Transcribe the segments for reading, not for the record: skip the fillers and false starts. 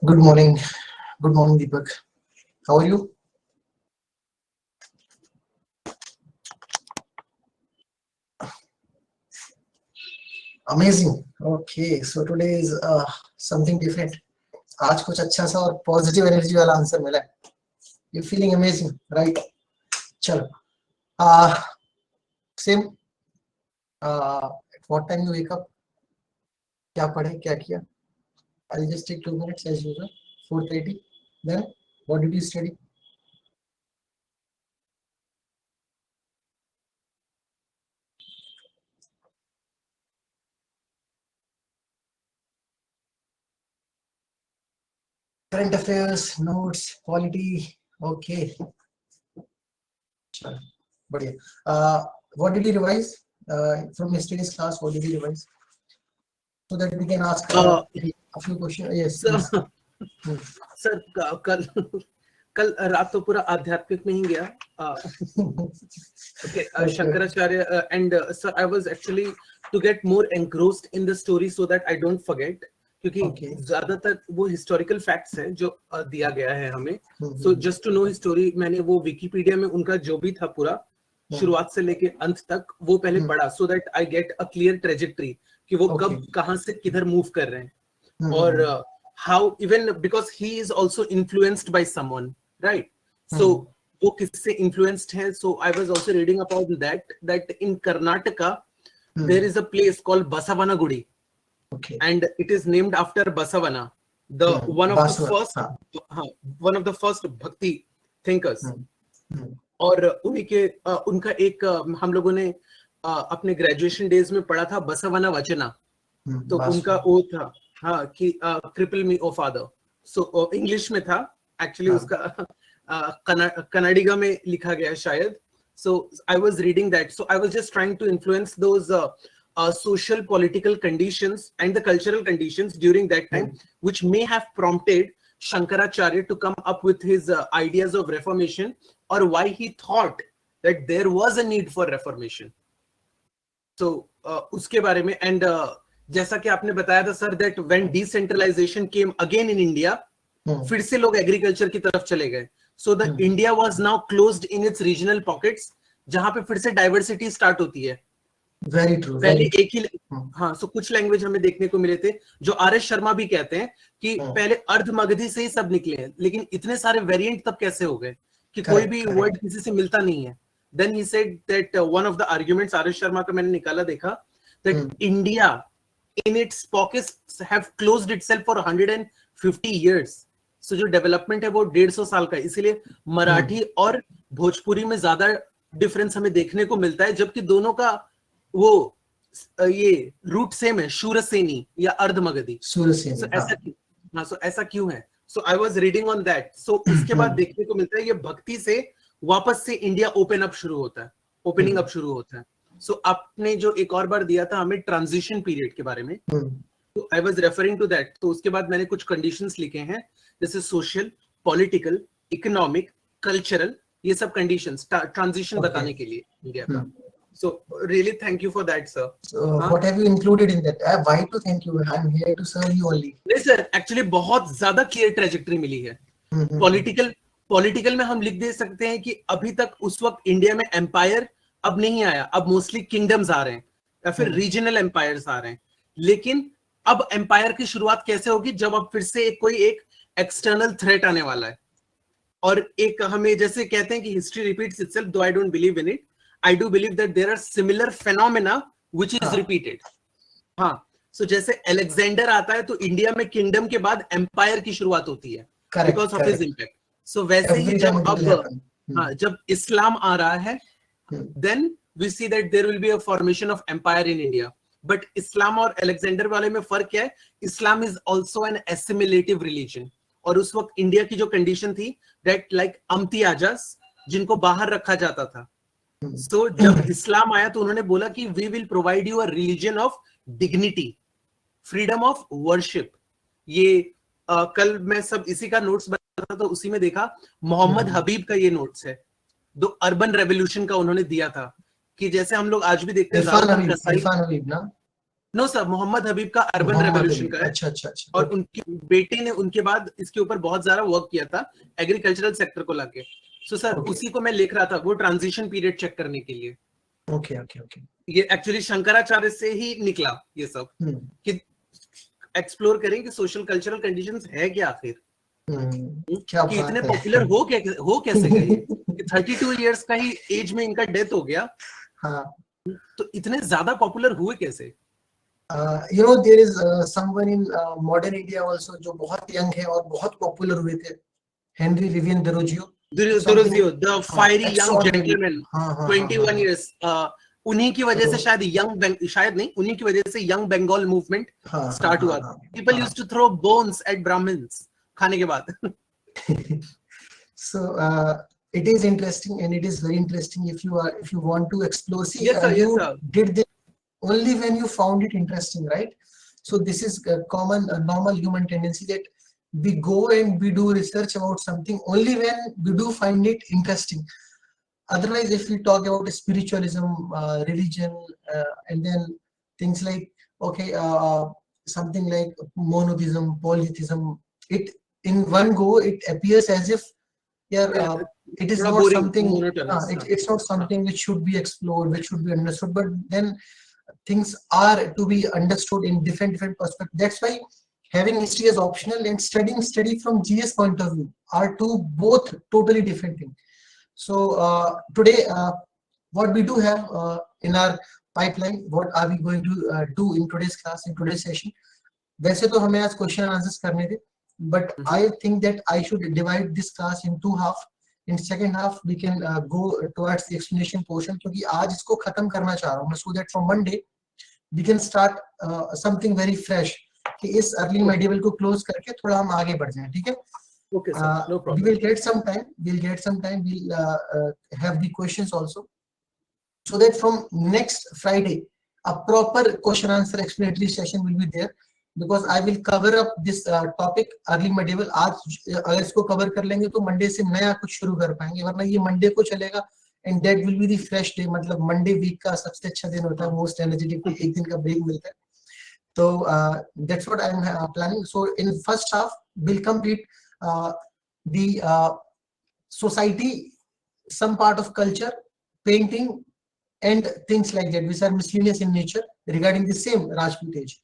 Good morning. Good morning, Deepak. How are you? Amazing. Okay, so today is something different. आज कुछ अच्छा सा और पॉजिटिव एनर्जी वाला आंसर मिला है. You feeling amazing, right? चलो. Same. At what time you wake up? क्या पढ़े? क्या किया? I'll just take 2 minutes as usual. 4:30. Then what did you study? Current affairs, notes, quality. Okay. Chalo, बढ़िया. What did you revise from yesterday's class? What did you revise? So that we can ask a few questions. Yes, please. Sir कल रात तो पूरा आध्यात्मिक में ही गया. Okay, Shankaracharya and sir, I was actually to get more engrossed in the story so that I don't forget. क्योंकि ज्यादातर वो हिस्टोरिकल फैक्ट्स हैं जो दिया गया है हमें. So just to know history, मैंने वो विकिपीडिया में उनका जो भी था पूरा शुरुआत से लेके अंत तक वो पहले पढ़ा, so that I get a clear trajectory कि वो कब कहां से किधर मूव कर रहे हैं. और how even because he is also influenced by someone, right? So वो किससे influenced है? So I was also reading about that in Karnataka there is a place called Basavanagudi. Okay. And it is named after Basavana, the one of the first bhakti thinkers. और उनका एक हम लोगों ने अपने ग्रेजुएशन डेज में पढ़ा था बसवना वचना. तो उनका वो था कि cripple me O father. So English में था एक्चुअली, उसका कन्नडिगा में लिखा गया शायद. So I was reading that. So I was just trying to influence those social political conditions and the cultural conditions during that time, which may have prompted Shankaracharya to come up with his ideas of reformation, or why he thought that there was a need for reformation. So उसके बारे में. And जैसा कि आपने बताया था sir, that when decentralization came again in India, फिर से लोग एग्रीकल्चर की तरफ चले गए. So the India was now closed in its regional pockets, जहां पे फिर से डाइवर्सिटी स्टार्ट होती है. Very true. पहले एक ही सो कुछ लैंग्वेज हमें देखने को मिले थे, जो आर एस शर्मा भी कहते हैं कि पहले अर्ध मगधी से ही सब निकले हैं, लेकिन इतने सारे वेरिएंट तब कैसे हो गए कि कोई भी वर्ड किसी से मिलता नहीं है. Then he said that one of the arguments R S Sharma का मैंने निकाला देखा, that India in its pockets have closed itself for 150 years. So जो डेवलपमेंट है वो 150 साल का है. इसीलिए मराठी और भोजपुरी में ज्यादा डिफरेंस हमें देखने को मिलता है, जबकि दोनों का वो ये रूट सेम है, शूरसेनी या अर्धमगधी. ऐसा क्यों है? So I was reading on that. So उसके बाद देखने को मिलता है ये भक्ति से वापस से इंडिया ओपनिंग अप शुरू होता है. सो आपने जो एक और बार दिया था हमें ट्रांजिशन पीरियड के बारे में, तो I was referring to that. तो उसके बाद मैंने कुछ कंडीशंस लिखे हैं, जैसे सोशल, पॉलिटिकल, इकोनॉमिक, कल्चरल, ये सब कंडीशंस ट्रांजिशन बताने के लिए इंडिया का. So really thank you for that, sir. So what have you included in that? Why to thank you? I'm here to serve you only. नहीं sir, actually बहुत ज्यादा clear trajectory मिली है. Political में हम लिख दे सकते हैं कि अभी तक उस वक्त इंडिया में एम्पायर अब नहीं आया, अब मोस्टली किंगडम्स आ रहे हैं या फिर रीजनल एम्पायर्स आ रहे हैं. लेकिन अब एम्पायर की शुरुआत कैसे होगी? जब अब फिर से कोई एक एक्सटर्नल थ्रेट आने वाला है. और एक हमें जैसे कहते हैं कि हिस्ट्री रिपीट्स इटसेल्फ, दो I don't believe in it. I do believe that there are similar phenomena which is repeated. हाँ, so जैसे अलेक्जेंडर आता है तो इंडिया में किंगडम के बाद एम्पायर की शुरुआत होती है because of his impact. So वैसे ही जब इस्लाम आ रहा है, then we see that there will be a formation of empire in India. But इस्लाम और अलेक्जेंडर वाले में फर्क क्या है? इस्लाम is also an assimilative religion. और उस वक्त इंडिया की जो कंडीशन थी, that like अम्ती आजास, जिनको बाहर रखा जाता था. So जब इस्लाम आया तो उन्होंने बोला कि we will provide you a religion of dignity, freedom of worship. ये कल मैं सब इसी का नोट्स बना था, तो उसी में देखा मोहम्मद हबीब का ये नोट्स है, दो अर्बन रेवोल्यूशन का उन्होंने दिया था, कि जैसे हम लोग आज भी देखते हैं इरफान हबीब ना. नो सर, मोहम्मद हबीब का अर्बन मोहम्मद रेवोल्यूशन अली, का है। अच्छा अच्छा अच्छा, और ओके उनकी बेटे ने उनके बाद इसके ऊपर बहुत ज्यादा वर्क किया था एग्रीकल्चरल सेक्टर को लाके। सो सर ओके उसी को मैं लिख रहा था, वो ट्रांजिशन पीरियड चेक करने के लिए। Okay okay okay. ये एक्चुअली शंकराचार्य से ही निकला ये सब, कि एक्सप्लोर करें कि सोशल कल्चरल कंडीशंस है क्या आखिर, क्या कि इतने बात पॉपुलर है। हो कैसे गए, कि 32 इयर्स का ही एज में इनका डेथ हो गया, हाँ, तो इतने ज्यादा पॉपुलर हुए कैसे? you know there is someone in modern India also जो बहुत यंग है और बहुत पॉपुलर हुए थे, Henry Vivian Derozio, something, Durozio, the fiery young extraordinary. Gentleman, हाँ हाँ हाँ 21 हाँ। इयर्स। उन्हीं की वजह से तो शायद नहीं, उन्हीं की वजह से यंग बंगाल मूवमेंट हाँ हाँ स्टार्ट हाँ हुआ। हाँ पीपल हाँ। Used to throw bones at Brahmins खाने के बाद। So it is interesting, and it is very interesting if you are, if you want to explore. See, yes sir, you yes sir. did this only when you found it interesting, right? So this is a common, normal human tendency that we go and we do research about something only when we do find it interesting. Otherwise, if we talk about spiritualism, religion, and then things like, okay, something like monotheism, polytheism, it in one go it appears as if, yeah, it is थोड़ा not boring, something, monotonous. it's not something which should be explored, which should be understood. But then things are to be understood in different perspectives. That's why having history as optional and study from GS point of view are two both totally different things. So today, what we do have in our pipeline, what are we going to do in today's class, in today's session? वैसे तो हमें आज question answers करने थे, but I think that I should divide this class in two half. In second half we can go towards the explanation portion, क्योंकि आज इसको खत्म करना चाह रहा हूँ मैं, so that from Monday we can start something very fresh, कि इस अर्ली मेडिवल को क्लोज करके थोड़ा हम आगे बढ़ जाएं, ठीक है? Okay sir, no we problem. will get some time, we'll have the questions also, so that from next Friday a proper question answer explanatory session will be there, because I will cover up this topic early medieval. आज अगर इसको cover कर लेंगे तो Monday से नया कुछ शुरू कर पाएंगे, वरना ये मंडे को चलेगा and that will be the fresh day. मतलब मंडे वीक का सबसे अच्छा दिन होता है, मोस्ट एनर्जेटिक, एक दिन का ब्रेक मिलता है. So that's what I'm planning. So in first half we'll complete the society, some part of culture, painting, and things like that which are miscellaneous in nature regarding the same Rajput age.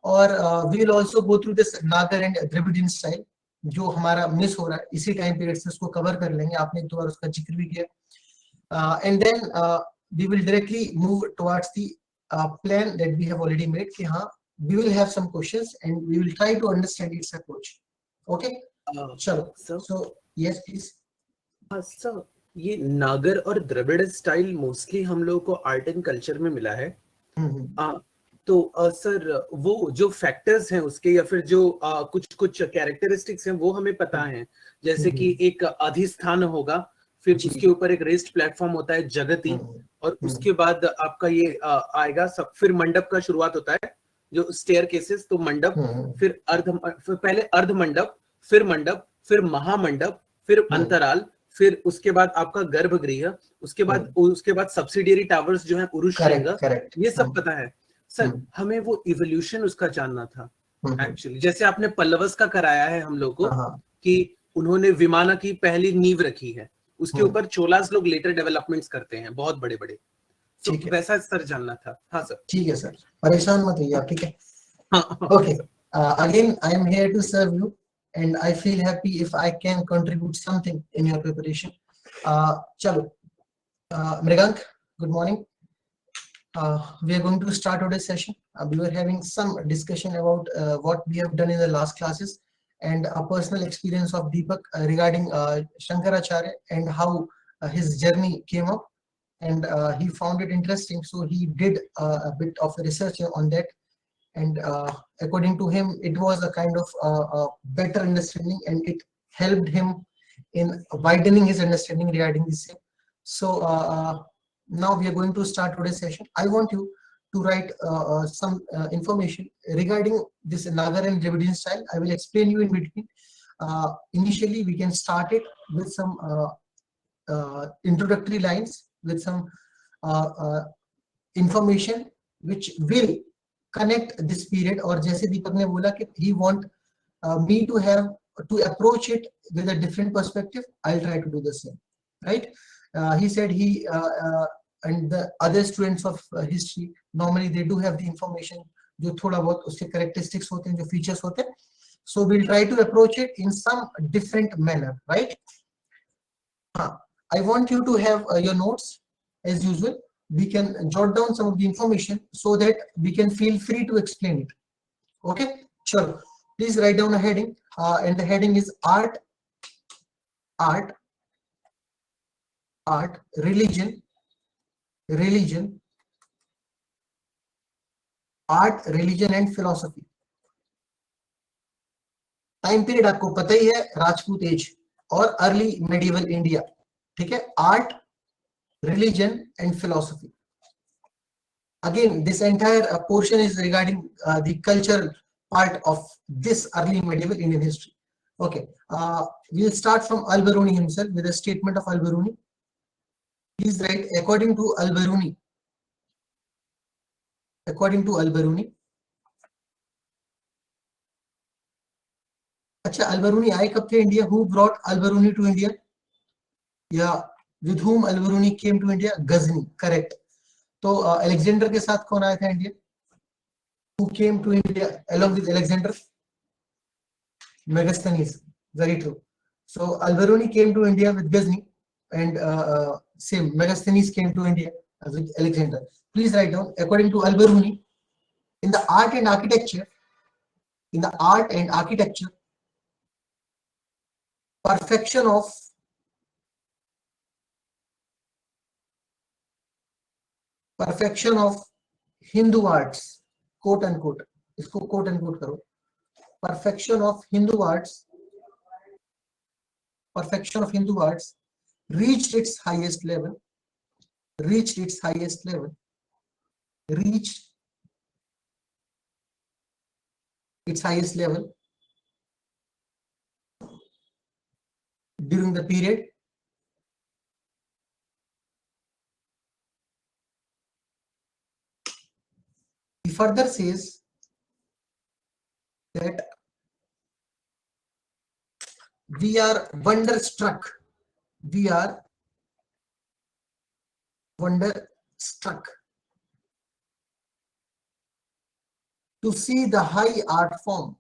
और we will also go through this Nagar and Dravidian style, जो हमारा miss हो रहा है, इसी time period से उसको cover कर लेंगे. आपने एक दो बार उसका जिक्र भी किया. And then we will directly move towards the plan that we have already made, कि हाँ, we will have some questions and we will try to understand its approach. Okay? चलो. So yes please. सर ये नागर और Dravid style mostly हम लोग को art and culture में मिला है. तो सर वो जो फैक्टर्स हैं उसके, या फिर जो कुछ कैरेक्टरिस्टिक्स हैं वो हमें पता है, जैसे कि एक अधिष्ठान होगा, फिर उसके ऊपर एक रेस्ट प्लेटफॉर्म होता है जगती, और उसके बाद आपका ये आएगा सब, फिर मंडप का शुरुआत होता है जो स्टेयर केसेस, तो मंडप, फिर पहले अर्ध मंडप, फिर मंडप, फिर महामंडप, फिर अंतराल, फिर उसके बाद आपका गर्भगृह, उसके बाद सब्सिडियरी टावर्स जो है उरुष श्रृंग, ये सब पता है. सर हमें वो इवोल्यूशन उसका जानना था एक्चुअली, जैसे आपने पल्लवस का कराया है हम लोग को, कि उन्होंने विमाना की पहली नींव रखी है, उसके ऊपर चोलास लोग लेटर डेवलपमेंट्स करते हैं बहुत बड़े बड़े, तो वैसा सर जानना था. हाँ सर. ठीक है सर, परेशान मत होइए आप, ठीक है? Okay. Again, I am here to serve you, and I feel happy if I can contribute something in your preparation. चलो, Mrigank, good morning. We are going to start today's session. We were having some discussion about what we have done in the last classes, and a personal experience of Deepak regarding Shankaracharya and how his journey came up, and he found it interesting, so he did a bit of research on that, and according to him it was a kind of better understanding, and it helped him in widening his understanding regarding this same. So now we are going to start today's session. I want you to write some information regarding this Nagar and Dravidian style. I will explain you in between. Initially we can start it with some introductory lines, with some information which will connect this period, और जैसे दीपक ने बोला कि he want me to have to approach it with a different perspective, I'll try to do the same, right? He said he and the other students of history normally they do have the information जो थोड़ा बहुत उसके characteristics होते हैं, जो features होते हैं, so we'll try to approach it in some different manner, right? I want you to have your notes as usual. We can jot down some of the information so that we can feel free to explain it. Okay, sure. Please write down a heading, and the heading is art, religion, art, religion and philosophy. Time period आपको पता ही है, Rajput as और early medieval India, ठीक है? Art, religion and philosophy. Again, this entire portion is regarding the cultural part of this early medieval Indian history. Okay, we'll start from Al-Biruni himself with a statement of Al-Biruni. Please write according to Al-Biruni. According to Al-Biruni. अच्छा, Al-Biruni आए कब थे India? Who brought Al-Biruni to India? Yeah, with whom Al-Biruni came to India? Ghazni, correct. तो Alexander के साथ कौन आया था India? Who came to India along with Alexander? Megasthenes, very true. So Al-Biruni came to India with Ghazni, and same Megasthenes came to India with Alexander. Please write down according to Al-Biruni, in the art and architecture, perfection of Hindu arts, quote unquote, इसको quote unquote करो, perfection of Hindu arts reached its highest level during the period he further says that we are wonderstruck to see the high art form,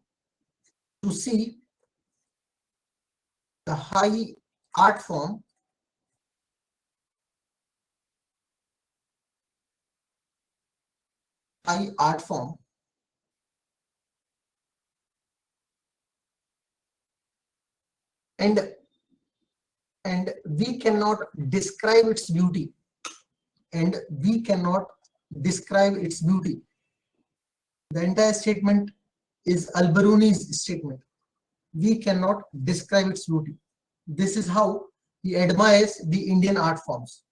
and we cannot describe its beauty. The entire statement is Al-Biruni's statement. We cannot describe its beauty. This is how he admires the Indian art forms.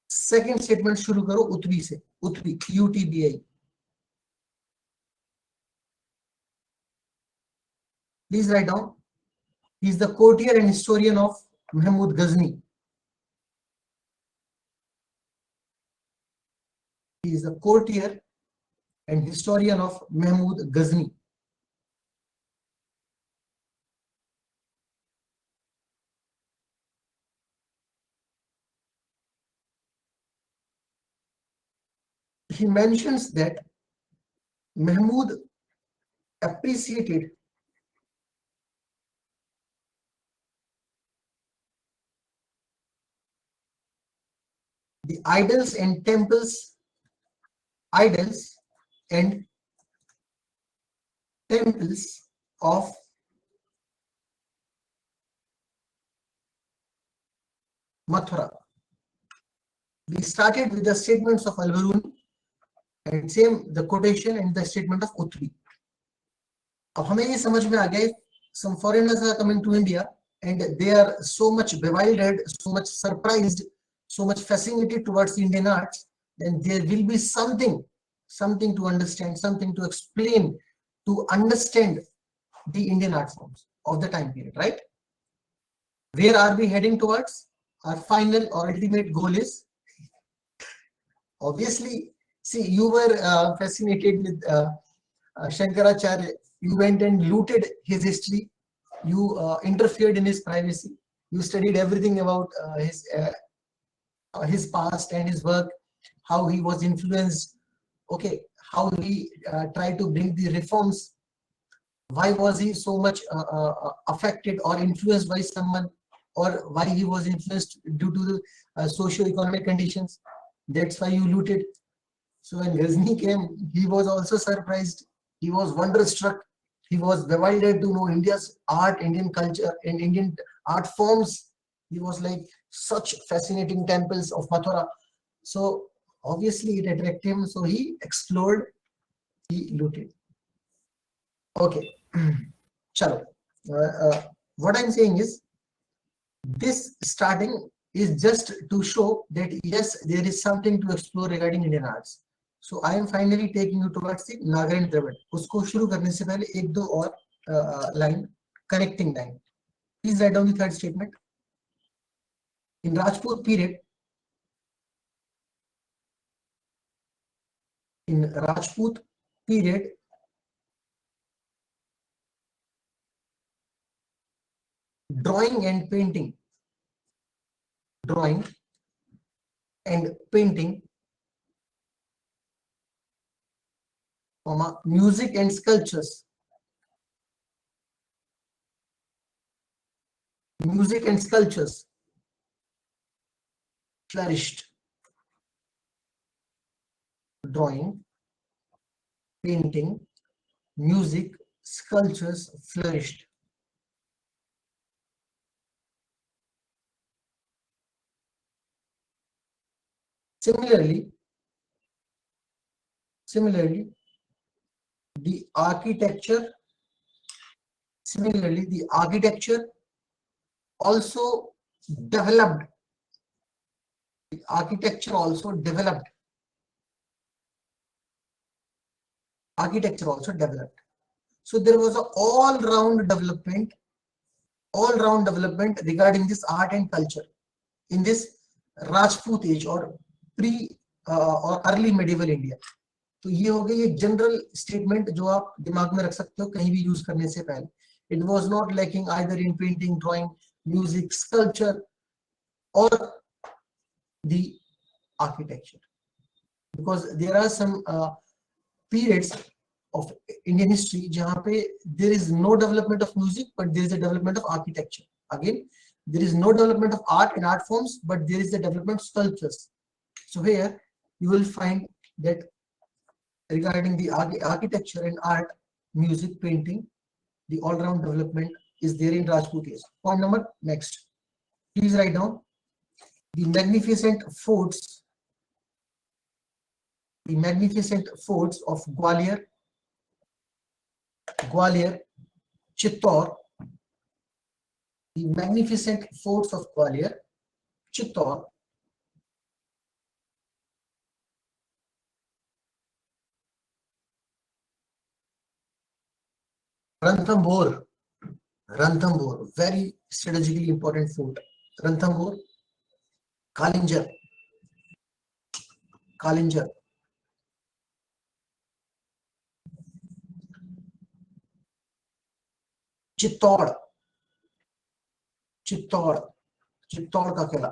Second statement शुरू करो उत्वी से, उत्वी, UTBI. Please write down. He is the courtier and historian of Mahmud Ghazni. He is the courtier and historian of Mahmud Ghazni. He mentions that Mahmud appreciated the idols and temples of Mathura. We started with the statements of Al-Biruni and same the quotation and the statement of Uttri. अब हमें ये समझ में आ गया, some foreigners are coming to India and they are so much bewildered, so much surprised, so much fascinated towards Indian arts, then there will be something to understand, something to explain, to understand the Indian art forms of the time period, right? Where are we heading towards? Our final or ultimate goal is obviously, see, you were fascinated with Shankaracharya. You went and looted his history. You interfered in his privacy. You studied everything about his past and his work, how he was influenced, okay, how he tried to bring the reforms. Why was he so much affected or influenced by someone, or why he was influenced due to the socio-economic conditions. That's why you looted. So when Ghazni came, he was also surprised. He was wonderstruck. He was bewildered to know India's art, Indian culture, and Indian art forms. He was like such fascinating temples of Mathura. So obviously it attracted him. So he explored, he looted. Okay. Chalo. What I'm saying is, this starting is just to show that yes, there is something to explore regarding Indian arts. So I am finally taking you towards the Nagar and Dravid. उसको शुरू करने से पहले एक दो और line, connecting line. Please write down the third statement. In Rajput period, drawing and painting, music and sculptures, flourished. Drawing, painting, music, sculptures flourished. Similarly, the architecture also developed. So there was an all-round development regarding this art and culture in this Rajput age or or early medieval India. तो ये हो गई एक general statement जो आप दिमाग में रख सकते हो कहीं भी यूज करने से पहले. It was not lacking either in painting, drawing, music, sculpture, or the architecture, because there are some periods of Indian history जहाँ पे there is no development of music but there is a development of architecture. Again, there is no development of art and art forms but there is the development of sculptures. So here you will find that regarding the architecture and art, music, painting, the all-round development is there in Rajput age. Point number next. Please write down the magnificent forts of Gwalior, Chittor. The magnificent forts of Gwalior, Chittor, Ranthambore, very strategically important fort. Ranthambore, Kalinjar, Chittor का किला,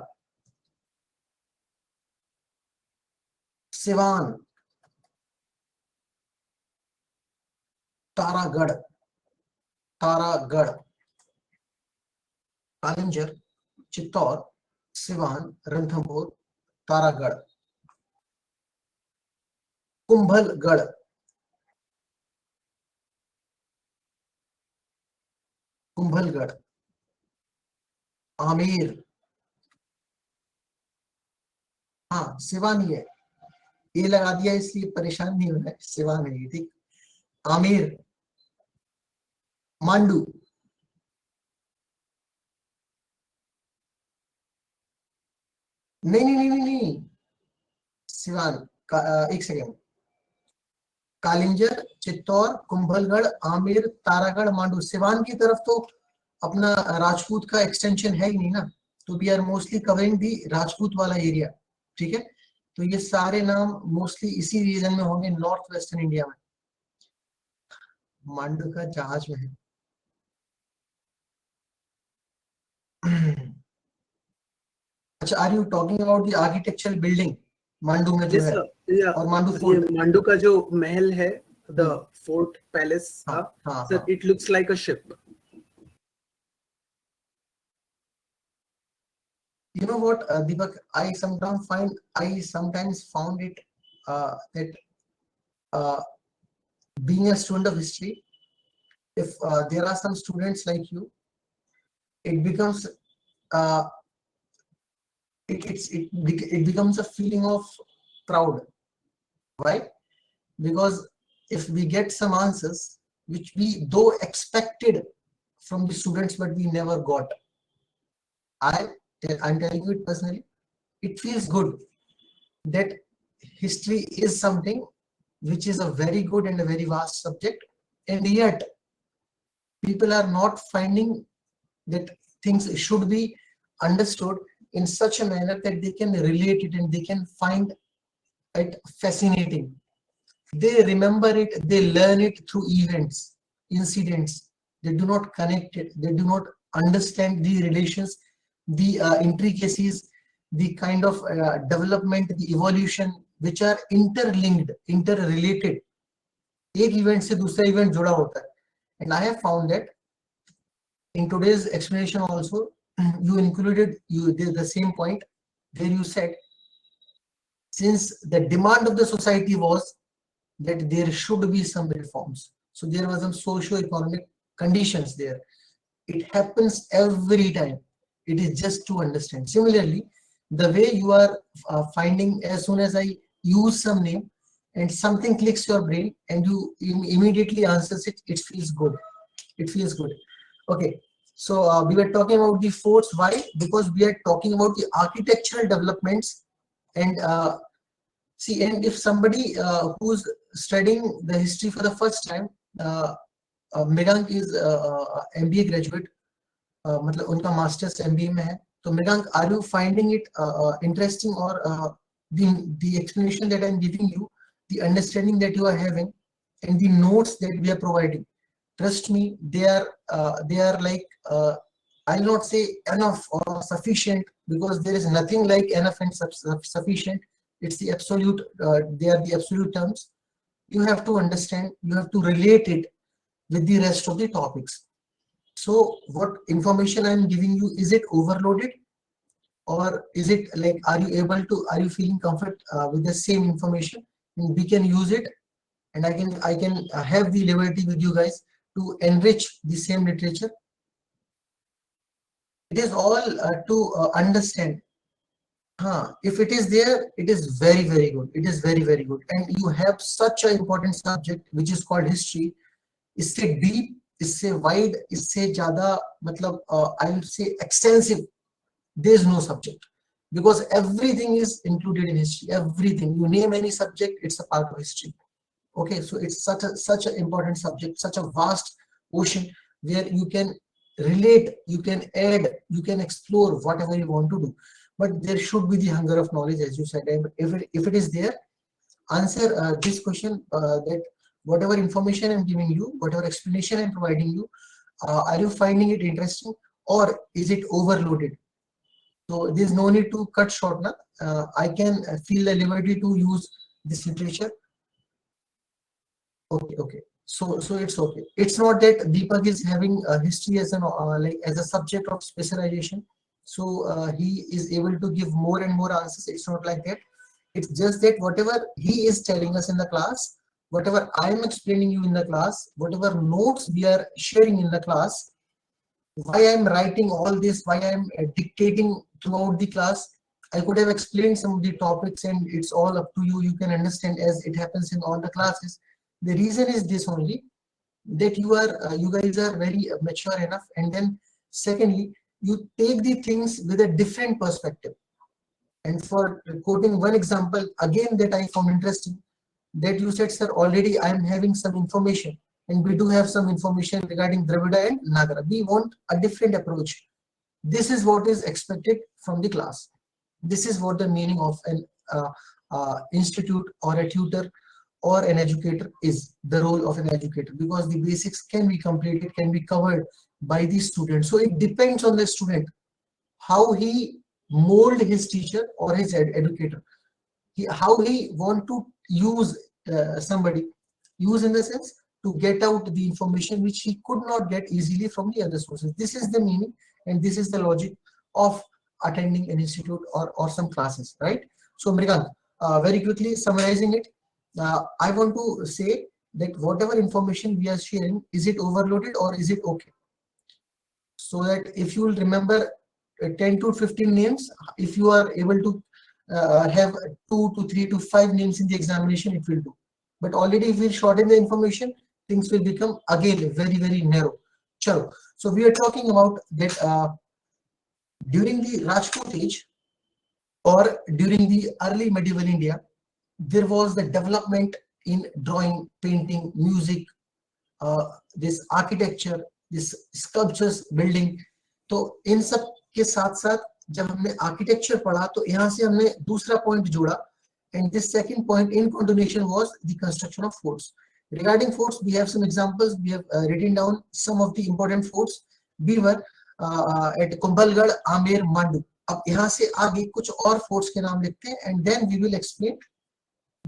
सिवान, तारागढ़, कालिंजर, चित्तौड़, सिवान, रणथंभौर, तारागढ़, कुंभलगढ़, आमेर, हाँ सिवान ही है, ये लगा दिया इसलिए परेशान नहीं होना है, सिवान है ये, ठीक. आमेर, मांडू, नहीं, सिवान एक सेकेंड. कालिंजर, चित्तौड़, कुंभलगढ़, आमेर, तारागढ़, मांडू. सिवान की तरफ तो अपना राजपूत का एक्सटेंशन है ही नहीं ना, तो वी आर मोस्टली कवरिंग दी राजपूत वाला एरिया, ठीक है. तो ये सारे नाम मोस्टली इसी रीजन में होंगे, नॉर्थ वेस्टर्न इंडिया में। मांडू का जहाज में है। अच्छा, are you talking about the architectural building Mandu में जो Yes, है, sir. Yeah, और मांडू ये फोर्ट? मांडू का जो महल है, the fort palace हाँ का, हाँ sir, हाँ। it looks like a ship. You know what, Deepak, I sometimes found it that being a student of history, if there are some students like you, it becomes uh, it becomes a feeling of proud. Why? Because if we get some answers which we though expected from the students but we never got, I'm telling you it personally, it feels good that history is something which is a very good and a very vast subject, and yet people are not finding that things should be understood in such a manner that they can relate it and they can find it fascinating. They remember it, they learn it through events, incidents. They do not connect it, they do not understand the relations, the intricacies, the kind of development, the evolution, which are interlinked, interrelated. एक event से दूसरा event जुड़ा होता है. And I have found that in today's explanation also, you included the same point where you said, since the demand of the society was that there should be some reforms, so there was some socio-economic conditions there. It happens every time. It is just to understand. Similarly, the way you are finding, as soon as I use some name and something clicks your brain and you immediately answers it, it feels good. It feels good. Okay, so we were talking about the forts. Why? Because we are talking about the architectural developments. And see, and if somebody who's studying the history for the first time, Mridang is MBA graduate, मतलब उनका masters MBA में है, तो Mridang, are you finding it interesting, or the explanation that I'm giving you, the understanding that you are having, and the notes that we are providing, trust me, they are like, I'll not say enough or sufficient, because there is nothing like enough and sufficient. It's the absolute, they are the absolute terms. You have to understand, you have to relate it with the rest of the topics. So what information I'm giving you, is it overloaded, or is it like, are you feeling comfort with the same information, and we can use it, and I can have the liberty with you guys to enrich the same literature. It is all to understand. If it is there, it is very, very good. It is very, very good. And you have such an important subject which is called history. इससे deep, इससे wide, इससे ज़्यादा, मतलब I would say extensive. There is no subject, because everything is included in history. Everything you name any subject, it's a part of history. Okay, so it's such an important subject, such a vast ocean where you can relate, you can add, you can explore whatever you want to do. But there should be the hunger of knowledge, as you said. And if it is there, answer this question, that whatever information I'm giving you, whatever explanation I'm providing you, are you finding it interesting, or is it overloaded? So there's no need to cut short now. I can feel the liberty to use this literature. Okay. So it's okay. It's not that Deepak is having history as an like as a subject of specialization, so he is able to give more and more answers. It's not like that. It's just that whatever he is telling us in the class, whatever I am explaining you in the class, whatever notes we are sharing in the class, why I'm writing all this, why I'm dictating throughout the class. I could have explained some of the topics, and it's all up to you. You can understand as it happens in all the classes. The reason is this only, that you guys are very mature enough, and then secondly, you take the things with a different perspective. And for quoting one example again that I found interesting, that you said, sir, already I am having some information, and we do have some information regarding Dravida and Nagara. We want a different approach. This is what is expected from the class. This is what the meaning of an institute or a tutor or an educator is the role of an educator, because the basics can be completed, can be covered by the student. So it depends on the student how he mold his teacher or his educator, how he want to use somebody, use in the sense to get out the information which he could not get easily from the other sources. This is the meaning and this is the logic of attending an institute or some classes, right? So Mrigant, very quickly summarizing it, I want to say that whatever information we are sharing, is it overloaded or is it okay? So that if you will remember 10 to 15 names, if you are able to have 2 to 3 to 5 names in the examination, it will do. But already if we shorten the information, things will become again very narrow. Chalo. So we are talking about that during the Rajput age or during the early medieval India, there was the development in drawing, painting, music, this architecture, this sculptures, building. तो इन सब के साथ साथ जब हमने architecture पढ़ा तो यहाँ से हमने दूसरा पॉइंट जोड़ा, and this second point in continuation was the construction of forts. Regarding forts, we have some examples. We have written down some of the important forts. We were at Kumbhalgarh, Amer, Mandu. अब यहाँ से आगे कुछ और forts के नाम लिखते हैं, and then we will explain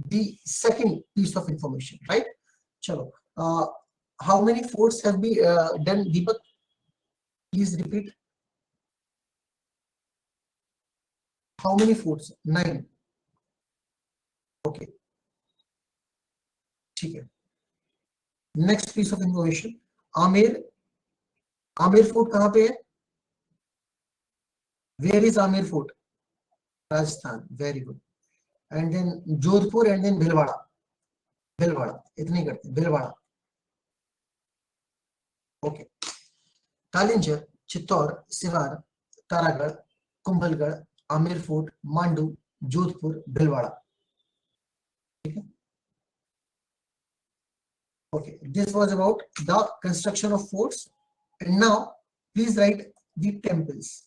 the second piece of information, right? चलो, how many forts have been done, Deepak? Please repeat. How many forts? 9. Okay. ठीक है. Next piece of information. Amer fort कहाँ पे है? Where is Amer fort? Rajasthan. Very good. And then Jodhpur and then Bhilwara. Bhilwara. इतनी करते हैं. Bhilwara. Okay. Kalinjar, Chittor, Sivar, Taragarh, Kumbhalgarh, Amer fort, Mandu, Jodhpur, Bhilwara. Okay, this was about the construction of forts, and now please write the temples.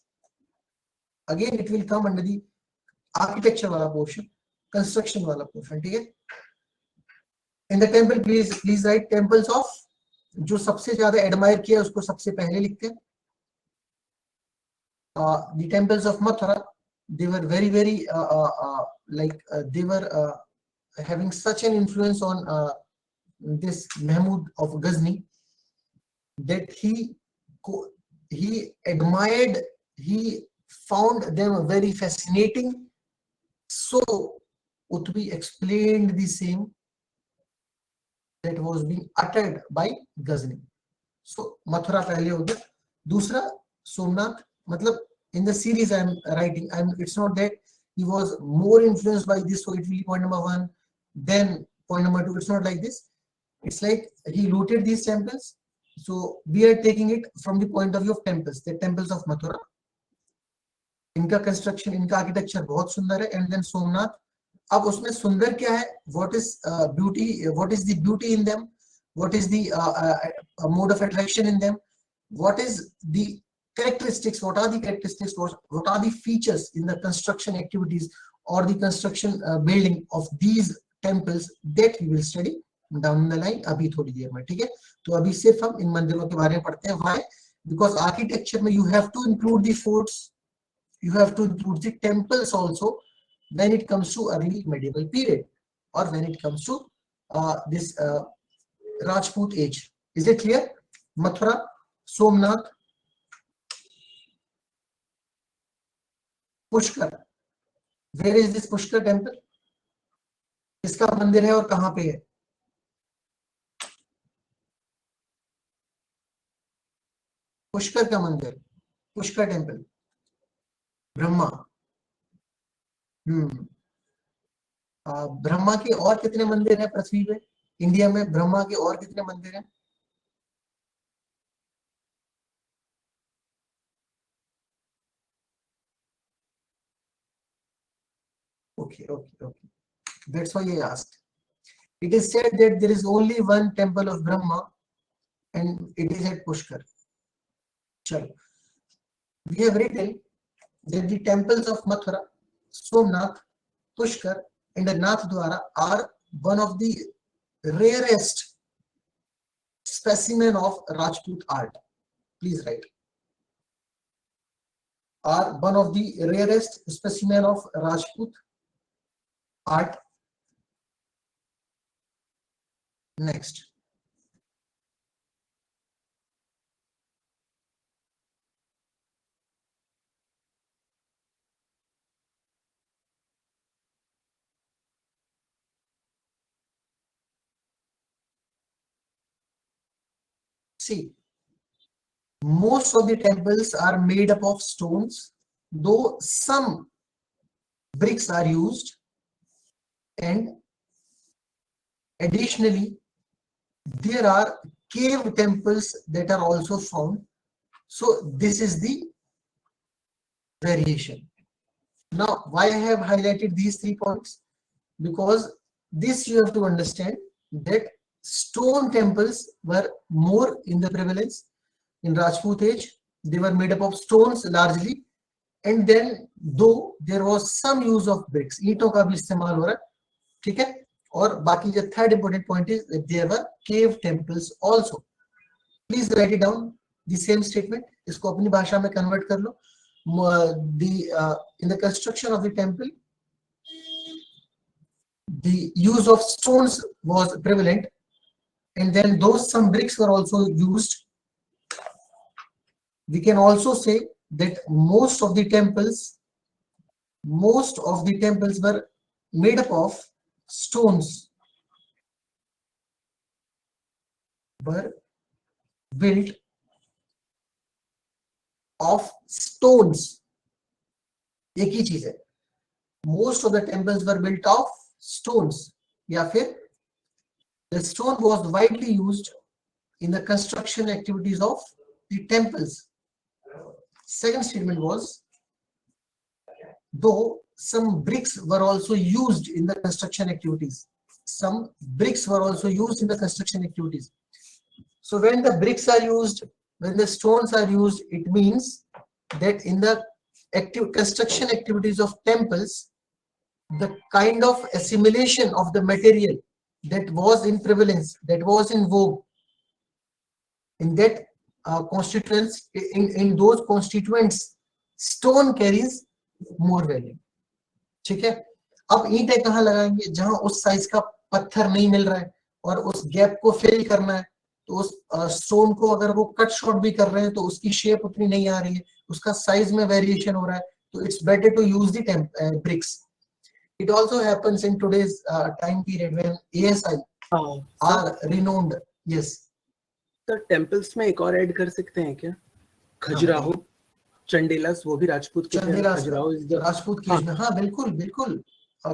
Again, it will come under the architecture wala portion, construction wala portion. Okay? In the temple, please write temples of, जो सबसे ज्यादा admire किया उसको सबसे पहले लिखते हैं. The temples of Mathura, they were very they were having such an influence on this Mahmud of Ghazni that he admired, he found them very fascinating. So Utbi explained the same that was being uttered by Ghazni. So Mathura पहले हो गया. दूसरा Somnath, मतलब in the series I am writing, it's not that he was more influenced by this, so it will be point number 1, then point number 2. It's not like this. It's like he looted these temples. So we are taking it from the point of view of temples, the temples of Mathura. इनका construction, इनका architecture बहुत सुंदर है. And then Somnath. अब उसमें सुंदर क्या है? What is beauty? What is the beauty in them? What is the mode of attraction in them? What is the characteristics? What are the characteristics? What are the features in the construction activities or the construction building of these temples that we will study down the line अभी थोड़ी देर में. ठीक है, तो अभी सिर्फ हम इन मंदिरों के बारे में पढ़ते हैं. Why? Because architecture में you have to include the forts, you have to include the temples also when it comes to early medieval period or when it comes to this Rajput age. Is it clear? Mathura, Somnath, Pushkar. Where is this Pushkar temple? किसका मंदिर है और कहां पे है? पुष्कर का मंदिर, Pushkar temple, Brahma. Brahma के और कितने मंदिर हैं पृथ्वी पे? इंडिया में ब्रह्मा के और कितने मंदिर हैं? Okay. That's why I asked. It is said that there is only one temple of Brahma, and it is at Pushkar. Chalo. We have written that the temples of Mathura, Somnath, Pushkar, and the Nathdwara are one of the rarest specimen of Rajput art. Please write. Are one of the rarest specimen of Rajput art. Next. See, most of the temples are made up of stones, though some bricks are used, and additionally there are cave temples that are also found. So this is the variation. Now, why I have highlighted these 3 points? Because this you have to understand that stone temples were more in the prevalence in Rajput age. They were made up of stones largely, and then though there was some use of bricks, ईंटों का भी इस्तेमाल हो रहा है, ठीक है? और बाकी जो third important point is that there were cave temples also. Please write it down. The same statement. इसको अपनी भाषा में convert कर लो. In the construction of the temple, the use of stones was prevalent, and then those some bricks were also used. We can also say that most of the temples were made up of stones, were built of stones. एक ही चीज है, most of the temples were built of stones, या फिर the stone was widely used in the construction activities of the temples. Second statement was, though some bricks were also used in the construction activities. Some bricks were also used in the construction activities. So when the bricks are used, when the stones are used, it means that in the construction activities of temples, the kind of assimilation of the material that was in prevalence, that was in vogue, in that constituents, in those constituents, stone carries more value. ठीक है? अब ईंटें कहाँ लगाएंगे? जहां उस size का पत्थर नहीं मिल रहा है और उस गैप को फिल करना है, तो उस स्टोन को अगर वो कट शॉट भी कर रहे हैं तो उसकी शेप उतनी नहीं आ रही है, उसका साइज में वेरिएशन हो रहा है, तो it's better to use the bricks. It also happens in today's time period when ASI are renowned. Yes. Sir temples में एक और ऐड कर सकते हैं क्या? खजुराहो, चंडेलास, वो भी राजपूत के थे. खजुराहो इज द राजपूत की में. हाँ बिल्कुल बिल्कुल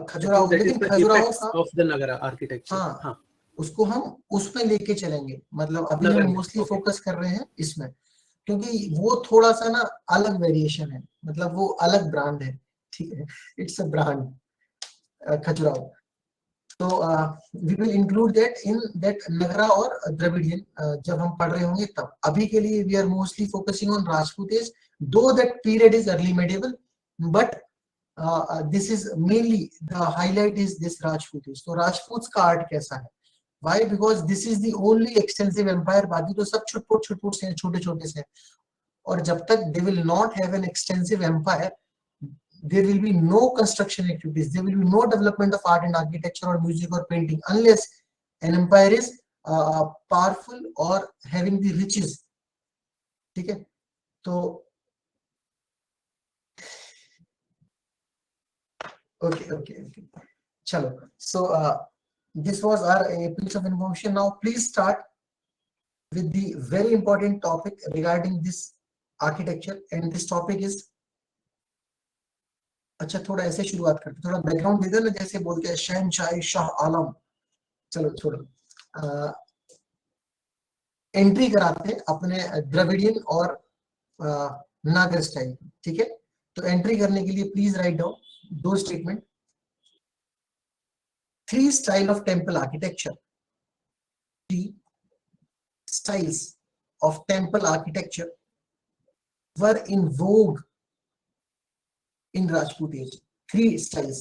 खजुराहो, लेकिन खजुराहो का ऑफ द नगरा आर्किटेक्चर. हाँ, उसको हम उसमें लेके चलेंगे. मतलब अभी हम मोस्टली फोकस कर रहे हैं इसमें, क्योंकि वो थोड़ा सा ना अलग वेरिएशन है, मतलब वो अलग ब्रांड है. ठीक है, इट्स अ ब्रांड खजुराहो. तो we will include that in that Nagara और Dravidian जब हम पढ़ रहे होंगे तब. अभी के लिए we are mostly focusing on Rajput age, though that period is early medieval, but this is mainly the highlight is this Rajput age. तो Rajputs का art कैसा है? Why? Because this is the only extensive empire. बाकी तो सब छुट-छुट से छोटे-छोटे से, और जब तक they will not have an extensive empire, there will be no construction activities, there will be no development of art and architecture or music or painting unless an empire is powerful or having the riches. ठीक है? तो okay. चलो. So this was our piece of information. Now please start with the very important topic regarding this architecture, and this topic is, अच्छा थोड़ा ऐसे शुरुआत करते, थोड़ा बैकग्राउंड दे देना, जैसे बोलते हैं शहनशाह शाह आलम. चलो छोड़ो, एंट्री कराते हैं अपने द्रविडियन और नागर स्टाइल. ठीक है? तो एंट्री करने के लिए please write down 2 statement. 3 style of temple architecture. 3 styles of temple architecture were in vogue in Rajput age. 3 styles.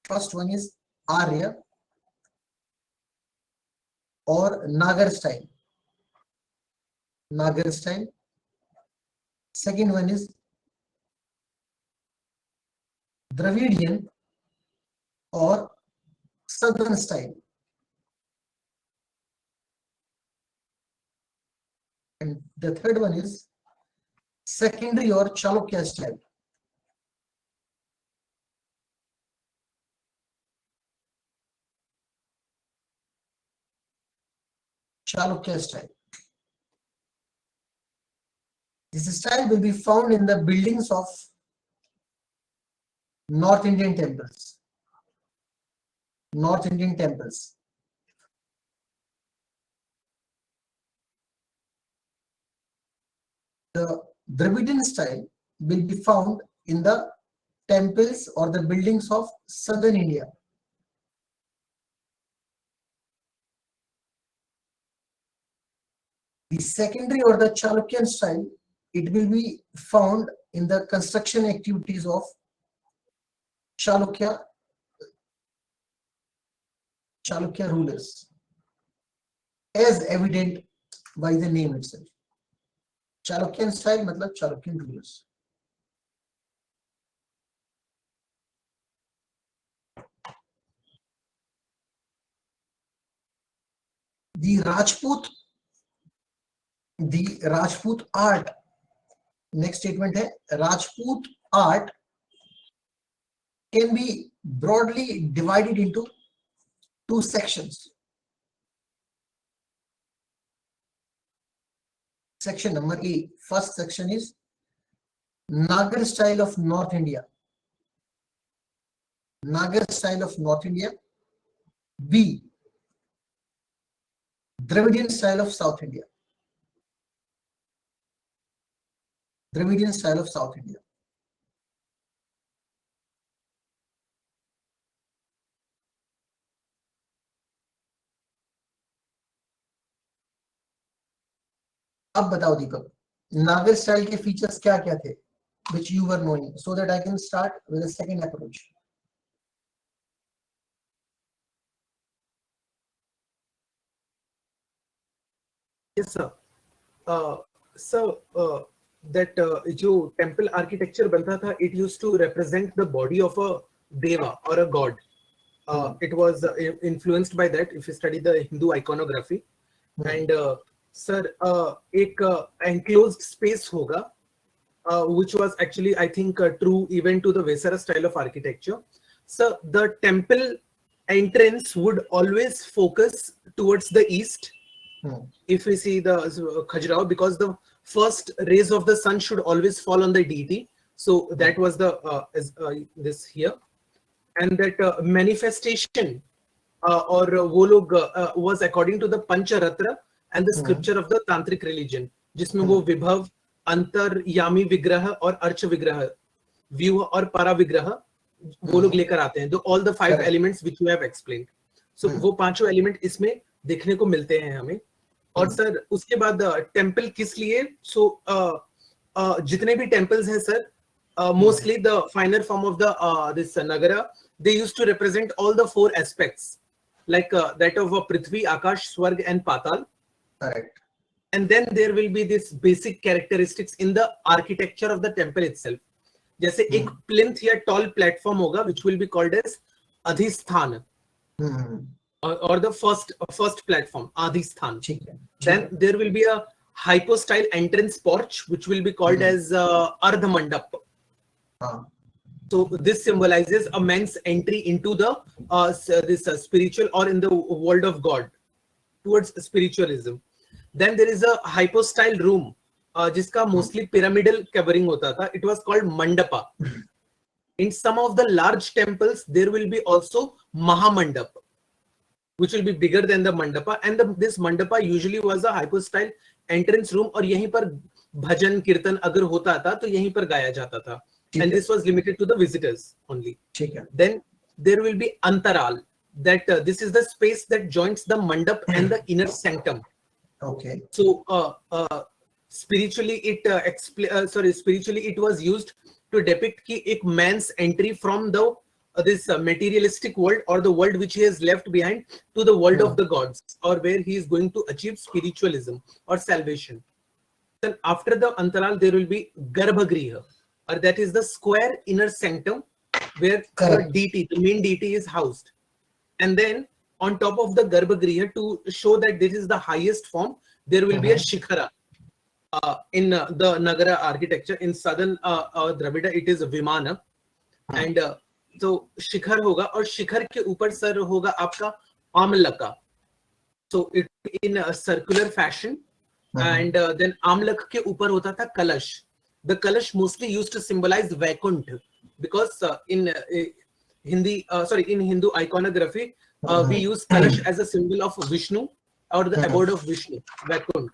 First one is Arya or Nagar style. Nagar style. Second one is Dravidian or Southern style. And the third one is secondary or Chalukya style. Chalukya style. This style will be found in the buildings of North Indian temples. North Indian temples. The Dravidian style will be found in the temples or the buildings of southern India. The secondary or the Chalukyan style, it will be found in the construction activities of Chalukya rulers, as evident by the name itself. Chalukyan style matlab Chalukyan rulers. The Rajput art, next statement hai, Rajput art can be broadly divided into two sections. Section number A, first section is Nagar style of North India. Nagar style of North India. B, Dravidian style of South India. Dravidian style of South India. अब बताओ दीपक, नागर style के features क्या क्या थे which you were knowing, so that I can start with a second approach. Yes, sir. That जो temple architecture बनता था, it used to represent the body of a deva or a god. It was influenced by that. If you study the Hindu iconography, and sir, एक enclosed space होगा, which was actually, I think, true even to the Vesara style of architecture. So the temple entrance would always focus towards the east. If we see the Khajuraho, because the first rays of the sun should always fall on the deity. So that was the this here, and that manifestation or वो लोग was according to the Pancharatra and the scripture of the Tantric religion, जिसमें वो विभव, अंतर्यामी विग्रह और urge विग्रह, व्यूह और para विग्रह वो लोग लेकर आते हैं. All the 5 elements which you have explained. So वो पांचों एलिमेंट इसमें देखने को मिलते हैं हमें. और सर उसके बाद टेंपल किस लिए, सो जितने भी टेंपल्स हैं sir, mostly the final form of the this Nagara, they used to represent all the 4 aspects, like that of Prithvi, Akash, Swarg and Patal. Correct. And then there will be this basic characteristics in the architecture of the temple itself. जैसे एक plinth या tall platform होगा which will be called as adhisthan. Or the first platform, Adhisthan. Then there will be a hypostyle entrance porch which will be called as Ardha Mandap. So this symbolizes a man's entry into the this spiritual or in the world of God, towards spiritualism. Then there is a hypostyle room जिसका mostly pyramidal covering होता था. It was called Mandapa. In some of the large temples there will be also Mahamandap, which will be bigger than the mandapa, and this mandapa usually was a hypostyle entrance room, और यहीं पर भजन कीर्तन अगर होता था तो यहीं पर गाया जाता था, and this was limited to the visitors only. Then there will be antaral, that this is the space that joins the mandap and the inner sanctum. Okay. So spiritually it was used to depict कि एक man's entry from the this materialistic world, or the world which he has left behind, to the world of the gods, or where he is going to achieve spiritualism or salvation. Then after the antaral there will be garbhagriha, or that is the square inner sanctum where the deity, the main deity, is housed. And then on top of the garbhagriha, to show that this is the highest form, there will be a shikhara. In the Nagara architecture in southern Dravida, it is Vimana. And so शिखर होगा, और शिखर के ऊपर sir होगा आपका आमलक का. So it in a circular fashion. And then आमलक के ऊपर होता था कलश. The kalash mostly used to symbolize Vaikuntha, because in Hindi, in Hindu iconography, we use kalash as a symbol of Vishnu, or the abode of Vishnu, Vaikuntha.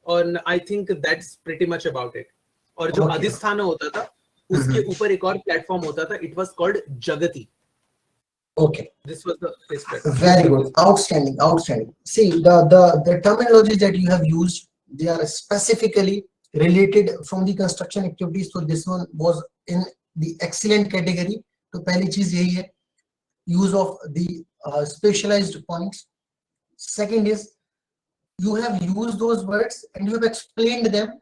And I think that's pretty much about it. और जो अधिष्ठान होता था, उसके ऊपर एक और platform होता था. It was called Jagati. Okay. This was the aspect. Very good. Outstanding. Outstanding. See, the terminology that you have used, they are specifically related from the construction activities. So this one was in the excellent category. तो पहली चीज यही है, use of the specialized points. Second is, you have used those words and you have explained them,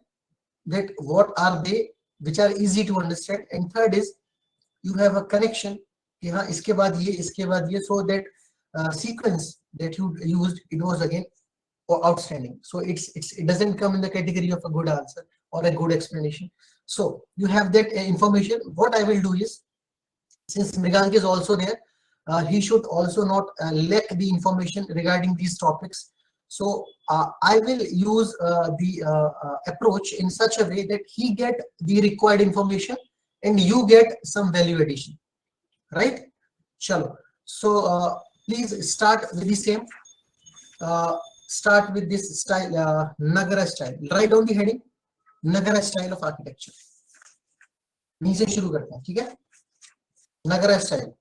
that what are they, which are easy to understand. And third is, you have a connection कि हाँ इसके बाद ये, so that sequence that you used, it was again outstanding. So it doesn't come in the category of a good answer or a good explanation. So you have that information. What I will do is, since Mrigank is also there, he should also not lack the information regarding these topics. So I will use the approach in such a way that he get the required information and you get some value addition, right? Chalo. So please start with the same. Start with this style, Nagara style. Write down the heading, Nagara style of architecture. नीचे शुरू करते हैं, ठीक है? Nagara style.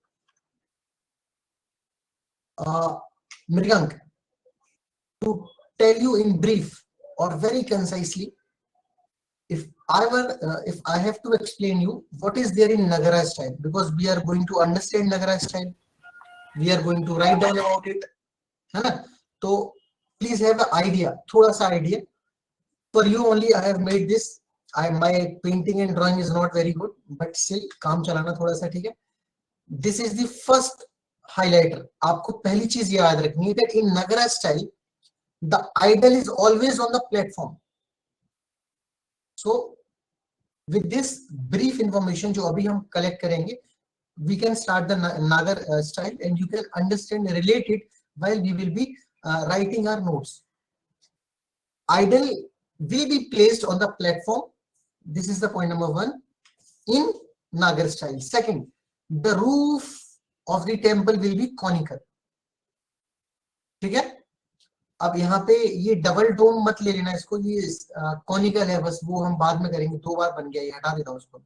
Mrigank, to tell you in brief or very concisely, if I have to explain you what is there in Nagara style, because we are going to understand Nagara style, we are going to write down about it, है ना? तो please have an idea, थोड़ा सा idea. For you only I have made this. My painting and drawing is not very good, but still काम चलाना थोड़ा सा, ठीक है? This is the first highlighter. आपको पहली चीज याद रखनी है that in Nagara style, the idol is always on the platform. So with this brief information जो अभी हम collect करेंगे, we can start the Nagar style and you can understand, relate it while we will be writing our notes. Idol will be placed on the platform. This is the point number 1 in Nagar style. Second, the roof of the temple will be conical. ठीक है? अब यहाँ पे ये double डोम मत ले लेना इसको, ये कॉनिकल है बस, वो हम बाद में करेंगे, 2 बार बन गया, ये हटा देता हूँ उसको.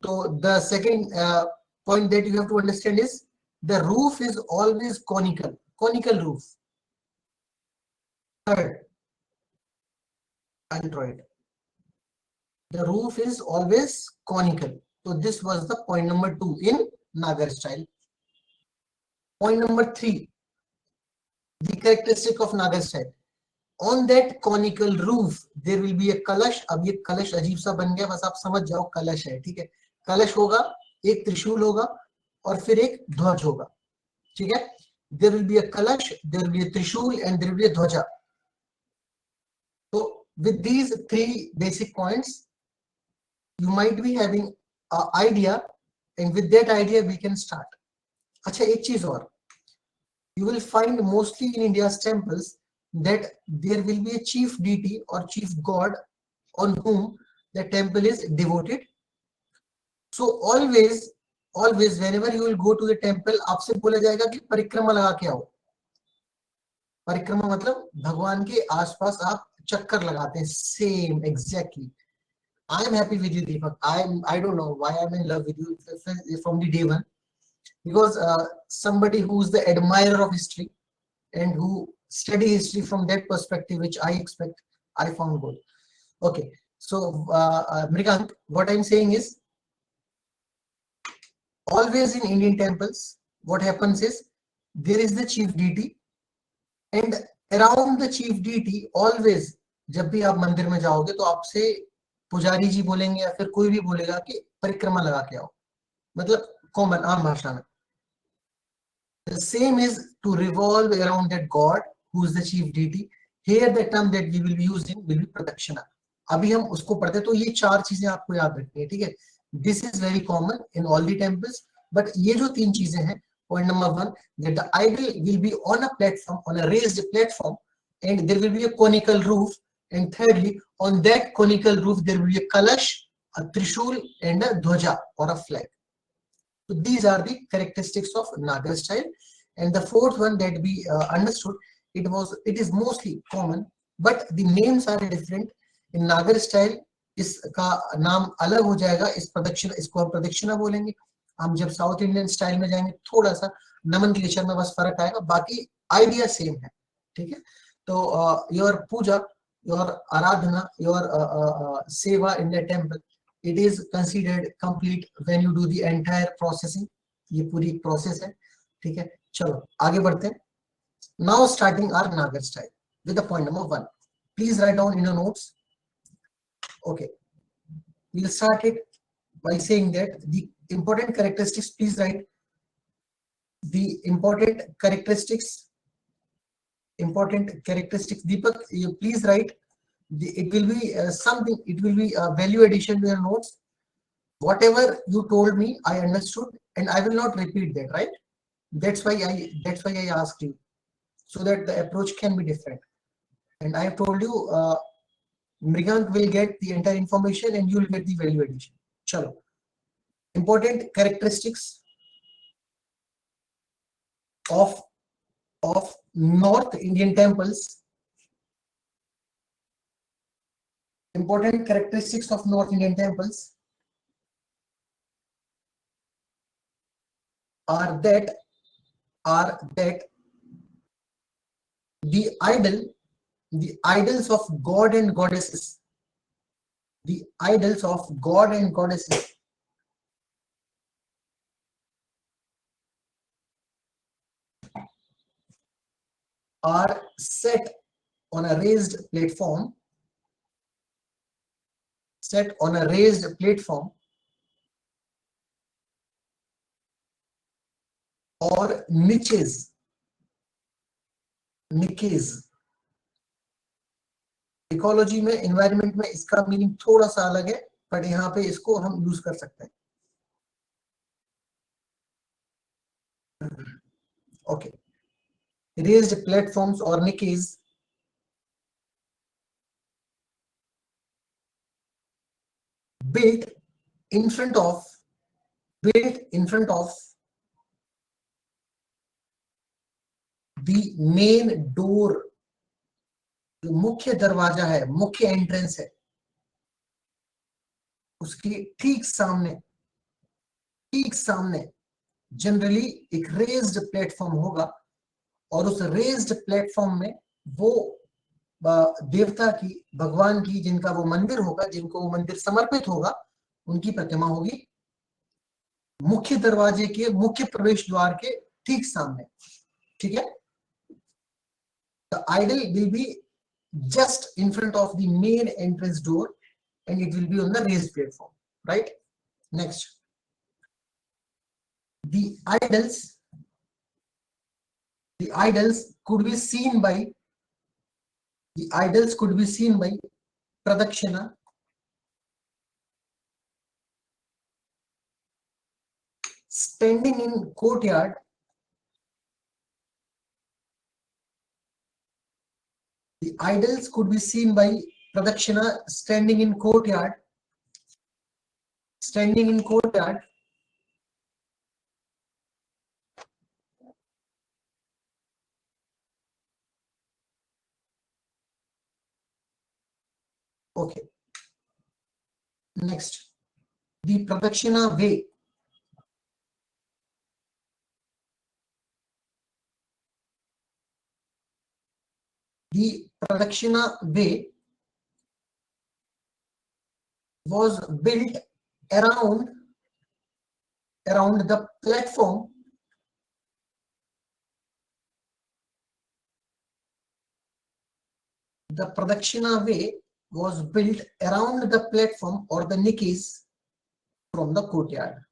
So the second point that you have to understand is, the roof is always conical roof. Third, Android, the roof is always conical. So this was the point number 2 in Nagar style. Point number 3, the characteristic of Nagar style. On that conical roof there will be a कलश. अब ये कलश अजीब सा बन गया, बस आप समझ जाओ कलश है, ठीक है? कलश होगा, एक त्रिशूल होगा और फिर एक ध्वज होगा, ठीक है? There will be a कलश, there will be a त्रिशूल and there will be a ध्वजा. So with these 3 basic points, you might be having an idea, and with that idea we can start. अच्छा, एक चीज और, you will find mostly in India's temples that there will be a chief deity or chief god on whom the temple is devoted. So always whenever you will go to the temple, आपसे बोला जाएगा कि परिक्रमा लगा के आओ. परिक्रमा मतलब भगवान के आसपास आप चक्कर लगाते हैं. Same, exactly. I am happy with you, Deepak. I don't know why I'm in love with you from the day one, because somebody who's the admirer of history and who study history from that perspective, which I expect, I found good. Okay, so Mrigank, what I'm saying is, always in Indian temples, what happens is there is the chief deity, and around the chief deity always, जब भी आप मंदिर में जाओगे तो आपसे पुजारी जी बोलेंगे या फिर कोई भी बोलेगा कि परिक्रमा लगा के आओ, मतलब कॉमन आम भाषा में. The same is to revolve around that god who is the chief deity. Here the term that we will be using will be pradakshina. अभी हम उसको पढ़ते, तो ये चार चीजें आपको याद रखनी है, ठीक है. This is very common in all the temples, but ये जो तीन चीजें हैं, point number one, that the idol will be on a platform, on a raised platform, and there will be a conical roof, and thirdly, on that conical roof there will be a kalash, a trishul, and a dhwaja or a flag. So these are the characteristics of Nagar style. And the fourth one that we understood, it is mostly common, but the names are different. In Nagar style, इसका नाम अलग हो जाएगा, इस प्रदक्षिणा, इसको हम प्रदक्षिणा बोलेंगे. हम जब साउथ इंडियन स्टाइल में जाएंगे थोड़ा सा नमनक्लेचर में बस फर्क आएगा, बाकी आइडिया सेम है, ठीक है. तो your puja, your aradhana, your seva in the temple, it is considered complete when you do the entire processing. ये पूरी प्रोसेस है, ठीक है. चलो आगे बढ़ते हैं. Now starting our Nagar style with the point number 1. Please write down in your notes. Okay, we'll start it by saying that the important characteristics, please write the important characteristics. Deepak, you please write. It will be something, it will be a value addition to your notes. Whatever you told me, I understood, and I will not repeat that, right? That's why I asked you, so that the approach can be different. And I have told you, Mrigank will get the entire information and you will get the value addition. Chalo. Important characteristics of North Indian temples. Important characteristics of North Indian temples are that the idols of god and goddesses, are set on a raised platform, or niches. Ecology में, environment में इसका meaning थोड़ा सा अलग है, पर यहाँ पे इसको हम यूज कर सकते हैं. Okay, raised platforms or niches built in front of the main door. जो मुख्य दरवाजा है, मुख्य एंट्रेंस है, उसके ठीक सामने जनरली एक रेज्ड प्लेटफॉर्म होगा, और उस रेज्ड प्लेटफॉर्म में वो देवता की, भगवान की, जिनका वो मंदिर होगा, जिनको वो मंदिर समर्पित होगा, उनकी प्रतिमा होगी मुख्य दरवाजे के, मुख्य प्रवेश द्वार के ठीक सामने, ठीक है. The idol will be just in front of the main entrance door, and it will be on the raised platform, right? Next, the idols could be seen by pradakshina, standing in courtyard, the idols could be seen by pradakshina, standing in courtyard. Okay, next, the pradakshina way. The pradakshina way was built around around the platform the Pradakshina way was built around the platform or the nikis from the courtyard.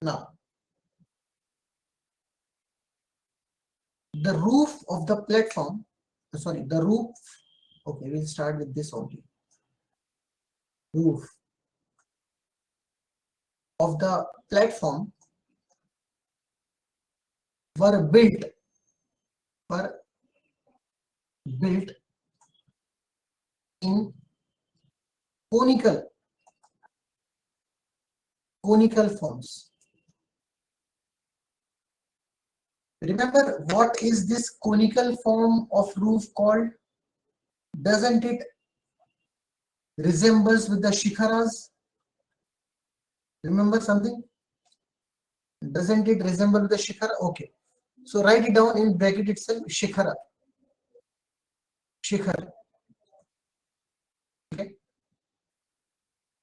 Now, the roof of the platform, sorry, the roof, okay, we'll start with this only. Roof of the platform were built in conical forms. Remember, what is this conical form of roof called? Doesn't it resembles with the shikharas? Remember something? Doesn't it resemble with the shikhara? Okay. So write it down in bracket itself, shikhara. Shikhar. Okay.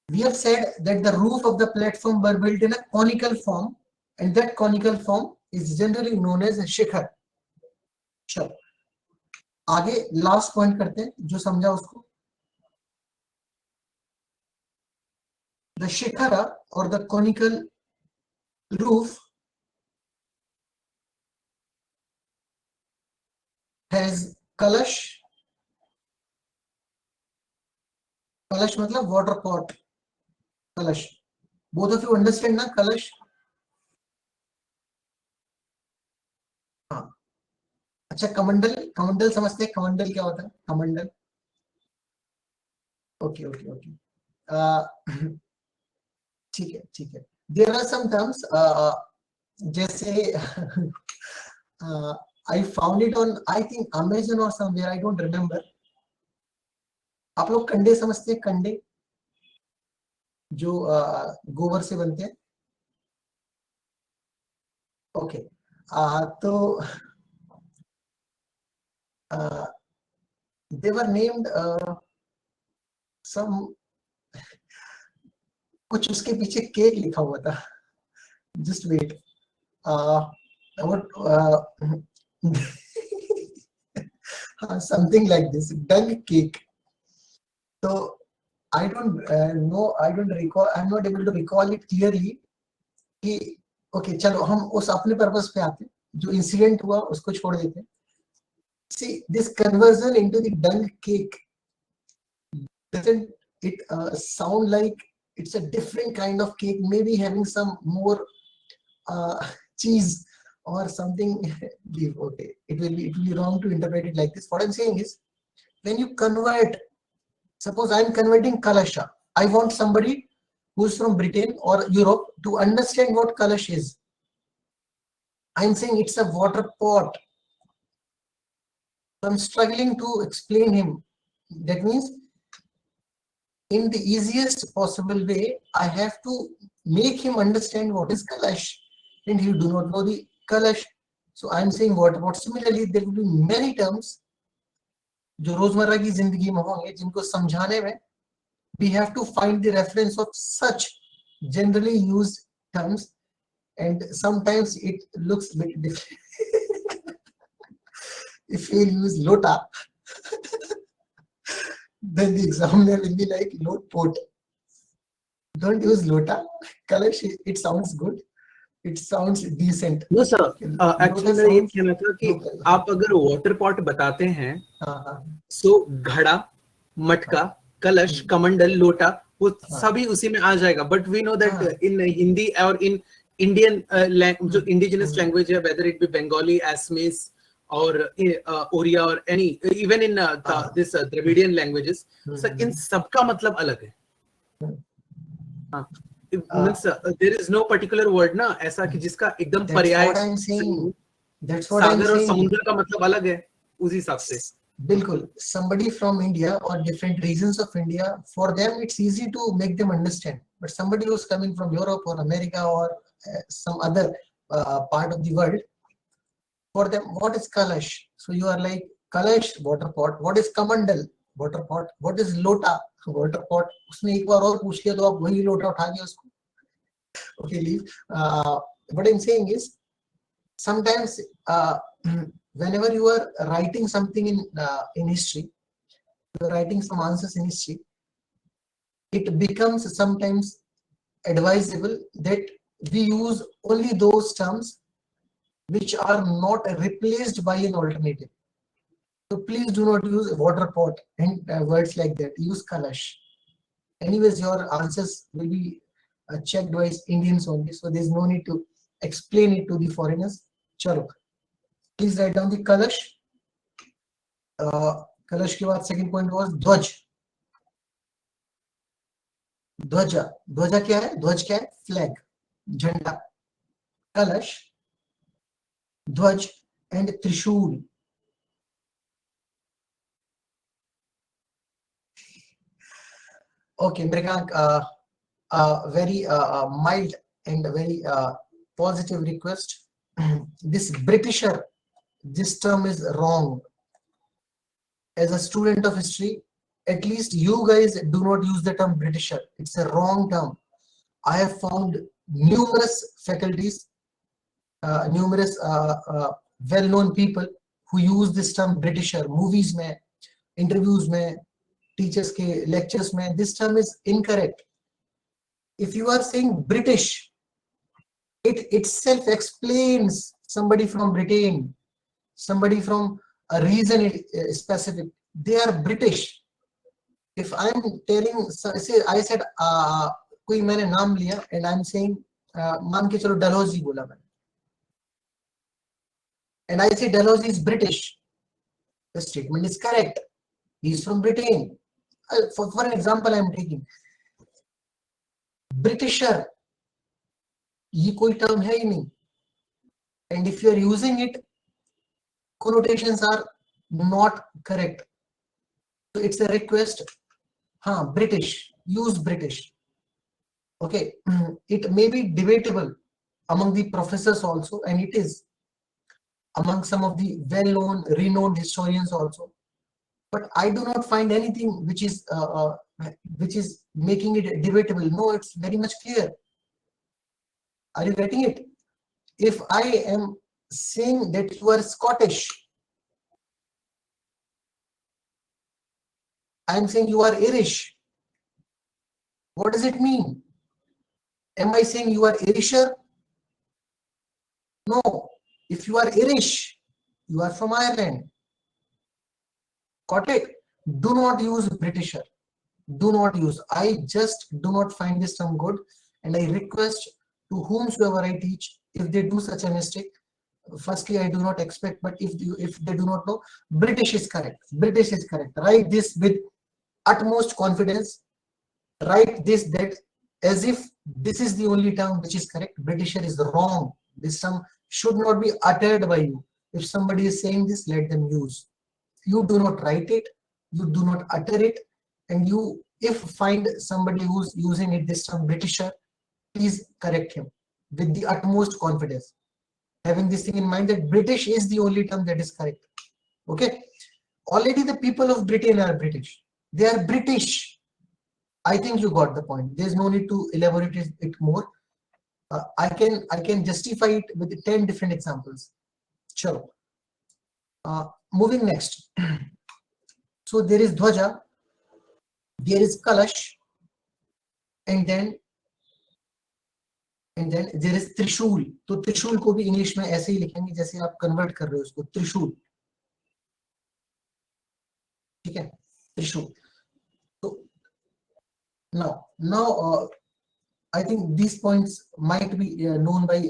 We have said that the roof of the platform were built in a conical form, and that conical form is generally known as a shikhar. Sure. आगे last point करते हैं, जो समझा उसको. The shikhara or the conical roof has kalash. Kalash मतलब water pot. Kalash. Both of you understand ना kalash? हाँ. अच्छा, कमंडल समझते हैं? कमंडल क्या होता है? कमंडल. ओके. ठीक है. There are some terms जैसे I found it on, I think, Amazon or somewhere, I don't remember. आप लोग कंडे समझते हैं? कंडे जो गोबर से बनते हैं. ओके. तो they were named some, कुछ उसके पीछे केक लिखा हुआ था. Just wait. Something like this, dung cake. So I don't know, I don't recall, I'm not able to recall it clearly. कि okay, चलो हम उस अपने पर्पस पे आते हैं. जो इंसिडेंट हुआ उसको छोड़ देते हैं. See, this conversion into the dung cake, doesn't it sound like it's a different kind of cake, maybe having some more cheese or something? Okay, it will be wrong to interpret it like this. What I'm saying is, when you convert, suppose I'm converting kalasha, I want somebody who's from Britain or Europe to understand what kalash is. I'm saying it's a water pot. I'm struggling to explain him. That means, in the easiest possible way, I have to make him understand what is kalash, and he do not know the kalash. So I'm saying water pot. Similarly, there will be many terms जो रोजमर्रा की जिंदगी में होंगे, जिनको समझाने में we have to find the reference of such generally used terms, and sometimes it looks a bit different. If you use lota, then the examiner will be like load pot. Don't use lota. Kalash, it sounds good. It sounds decent. No sir, actually मेरा ये कहना था कि आप अगर water pot बताते हैं, सो घड़ा, मटका, कलश, कमंडल, लोटा, वो सभी उसी में आ जाएगा. But we know that in Hindi और इन इंडियन जो इंडिजिनस लैंग्वेज है, whether it be Bengali, Assamese और ओरिया और any even in this Dravidian languages, sir इन सबका मतलब अलग है. हाँ. Means, there is no particular word ना ऐसा कि जिसका एकदम पर्याय. सागर और समुद्र का मतलब अलग है उसी हिसाब से. बिल्कुल. Somebody from India or different regions of India, for them it's easy to make them understand. But somebody who's coming from Europe or America or some other part of the world, for them, what is kalash? So you are like, कलश water pot, what is कमंडल water pot, what is लोटा water pot. उसने एक बार और पूछ लिया तो आप वही लोटा उठा के उसको. Okay, leave. What I'm saying is sometimes whenever you are writing something in history, you are writing some answers in history, it becomes sometimes advisable that we use only those terms which are not replaced by an alternative. So please do not use water pot and words like that. Use kalash. Anyways, your answers will be checked by Indians only, so there's no need to explain it to the foreigners. Chalo. Please write down the kalash. Kalash के बाद second point was ध्वज. ध्वजा. ध्वजा क्या है? ध्वज क्या है? Flag. झंडा. कलश, ध्वज and त्रिशूल. Okay, Mrigank, very mild and very positive request. This Britisher, this term is wrong. As a student of history, at least you guys do not use the term Britisher. It's a wrong term. I have found numerous faculties, numerous well-known people who use this term Britisher. Movies mein, interviews mein, teachers ke lectures mein. This term is incorrect. If you are saying British, it itself explains somebody from Britain, somebody from a region specific. They are British. If I'm telling, say I said कोई मैंने नाम लिया and I'm saying मान के चलो डलहौजी बोला मैंने, and I say Dalhousie is British, the statement is correct. He is from Britain. For an example I am taking Britisher, ये कोई term है ही नहीं, and if you are using it, connotations are not correct. So it's a request. हाँ, British, use British. Okay, it may be debatable among the professors also, and it is among some of the well-known, renowned historians also. But I do not find anything which is making it debatable. No, it's very much clear. Are you getting it? If I am saying that you are Scottish, I am saying you are Irish. What does it mean? Am I saying you are Irisher? No. If you are Irish, you are from Ireland. Got it? Do not use Britisher. Do not use. I just do not find this term good, and I request to whomsoever I teach, if they do such a mistake, firstly I do not expect, but if they do not know, British is correct. British is correct. Write this with utmost confidence. Write this that as if this is the only term which is correct. Britisher is wrong. This term should not be uttered by you. If somebody is saying this, let them use. You do not write it, you do not utter it, and you, if find somebody who's using it this term Britisher, please correct him with the utmost confidence, having this thing in mind that British is the only term that is correct. Okay, already the people of Britain are British. They are British. I think you got the point. There's no need to elaborate it more. I can justify it with 10 different examples. Sure. Moving next. So there is Dhwaja, there is Kalash, and then there is Trishul. तो त्रिशूल को भी English में ऐसे ही लिखेंगे जैसे आप convert कर रहे हो उसको, त्रिशूल. ठीक है, त्रिशूल. So now I think these points might be known by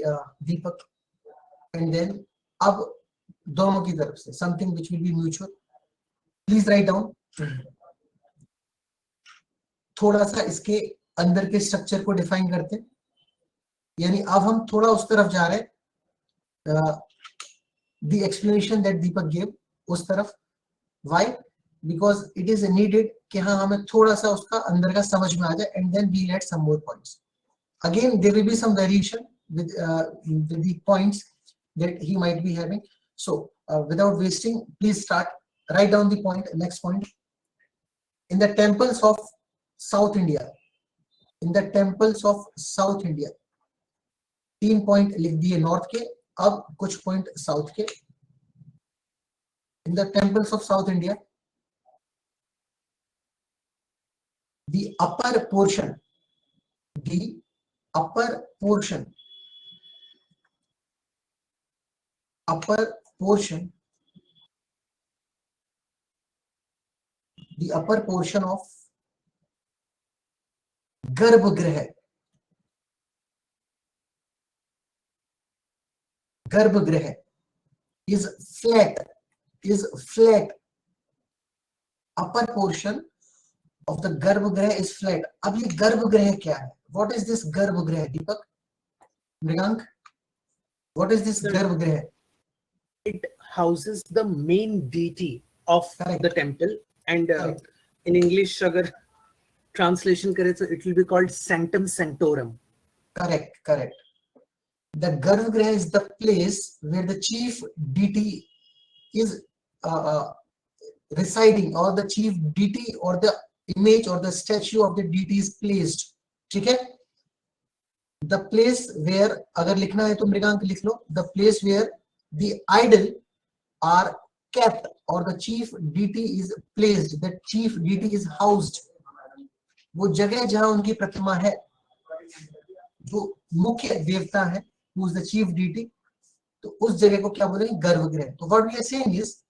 Deepak, and then अब दोनों की तरफ से something which will be mutual. Please write down. थोड़ा सा इसके अंदर के स्ट्रक्चर को डिफाइन करते हैं, यानी अब हम थोड़ा उस तरफ जा रहे हैं, the explanation that Deepak gave उस तरफ. Why? Because it is needed कि हाँ हमें थोड़ा सा उसका अंदर का समझ में आ जाए, and then we'll add some more points. Again, there will be some variation with the points that he might be having. So without wasting, please start. write down the point. Next point. In the temples of South India, in the temples of South India, 3 point लिख दिए north के, अब कुछ point south के. In the temples of South India, the upper portion, the upper portion, upper portion, the upper portion of Garbhagriha, Garbhagriha is flat, is flat. Upper portion of the Garbhagriha is flat. अब ये गर्भगृह क्या है? What is this गर्भगृह, Deepak? Mrigank, what is this Sir, गर्भगृह? It houses the main deity of Correct. the temple, and Correct. in English, agar translation kare, so it will be called Sanctum Sanctorum. Correct, correct. The Garbhagriha is the place where the chief deity is residing, or the chief deity or the image or the statue of the deity is placed. ठीक है? The place where, अगर लिखना है तो मृगांक लिख लो, the place where the idol are kept or the chief deity is placed, the chief deity is housed. वो जगह जहां उनकी प्रतिमा है, जो मुख्य देवता है, who is the chief deity, तो उस जगह को क्या बोलेंगे? गर्भगृह. तो what we are saying is,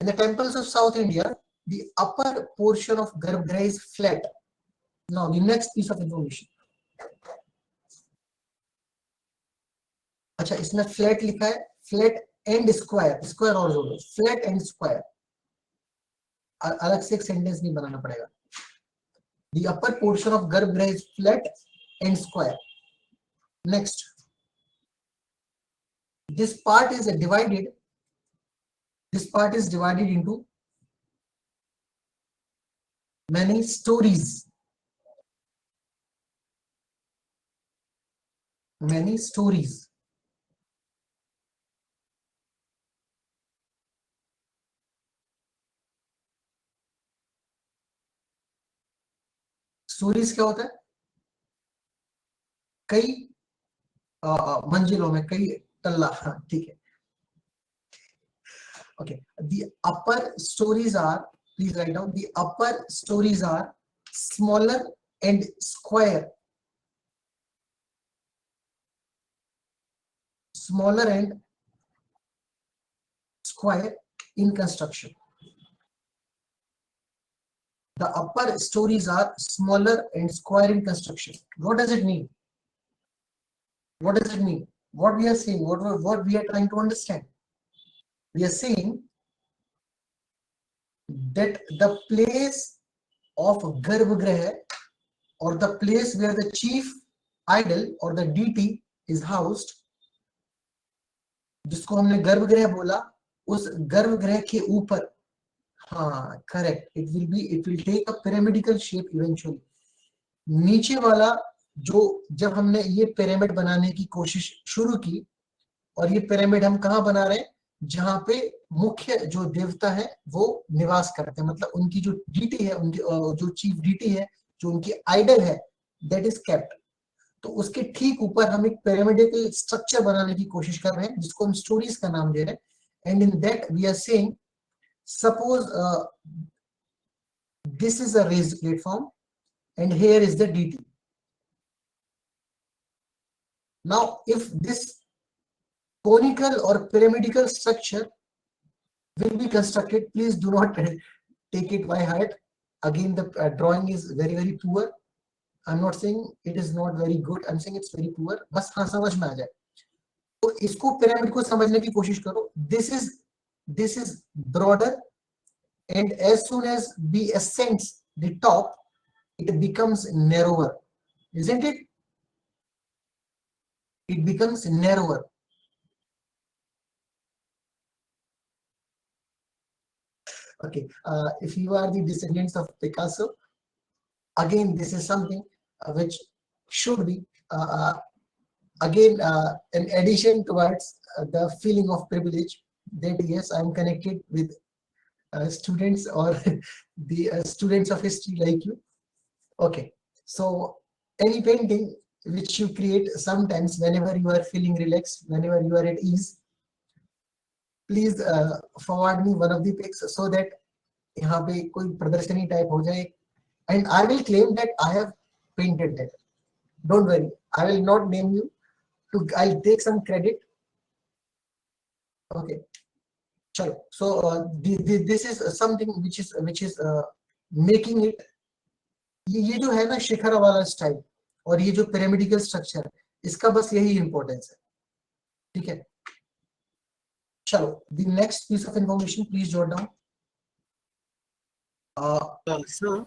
in the temples of South India, the upper portion of Garbhagriha is flat. Now the next piece of information. अच्छा, इसमें flat लिखा है, flat and square, square और जोड़ो, flat and square. अलग से एक sentence नहीं बनाना पड़ेगा. The upper portion of Garbhagriha is flat and square. Next, this part is divided. This part is divided into many stories. Many stories. Stories क्या होता है? कई मंजिलों में, कई तल्ला. हाँ, ठीक है. Okay, the upper stories are, please write down, the upper stories are smaller and square. Smaller and square in construction. The upper stories are smaller and square in construction. What does it mean? What does it mean? What we are saying, what we are trying to understand? We are saying that the place of Garbhagriha, or the place where the chief idol or the deity is housed, जिसको हमने गर्भगृह बोला, उस गर्भगृह के ऊपर, हाँ correct, it will take a pyramidical shape eventually. नीचे वाला जो, जब हमने ये पिरामिड बनाने की कोशिश शुरू की, और ये पिरामिड हम कहाँ बना रहे हैं? जहां पे मुख्य जो देवता है वो निवास करते हैं, मतलब उनकी जो डीटी है, उनकी जो चीफ डीटी है, जो उनकी आइडल है, दैट इज केप्ट. तो उसके ठीक ऊपर हम एक पिरामिडिकल स्ट्रक्चर बनाने की कोशिश कर रहे हैं, जिसको हम स्टोरीज का नाम दे रहे हैं. And in that we are saying, suppose this is a raised platform and here is the deity. Now if this conical or pyramidal structure will be constructed, please do not take it by heart. Again, the drawing is very, very poor. I'm not saying it is not very good, I'm saying it's very poor. बस हाँ समझ में आ जाए. तो इसको pyramid को समझने की कोशिश करो. This is broader, and as soon as we ascend the top, it becomes narrower, isn't it? It becomes narrower. Okay, if you are the descendants of Picasso, again, this is something which should be again an addition towards the feeling of privilege. that yes, I'm connected with students or the students of history like you. Okay, so any painting which you create sometimes whenever you are feeling relaxed, whenever you are at ease, please forward me one of the pics so that यहाँ पे कोई प्रदर्शनी type हो जाए, and I will claim that I have painted that. Don't worry, I will not name you. I'll take some credit. Okay, चलो. So this is something which is making it. ये जो है ना शिखर वाला स्टाइल और ये जो पिरामिडिकल स्ट्रक्चर, इसका बस यही इंपॉर्टेंस है. ठीक है, चलो. The next piece of information, please jot down. Sir,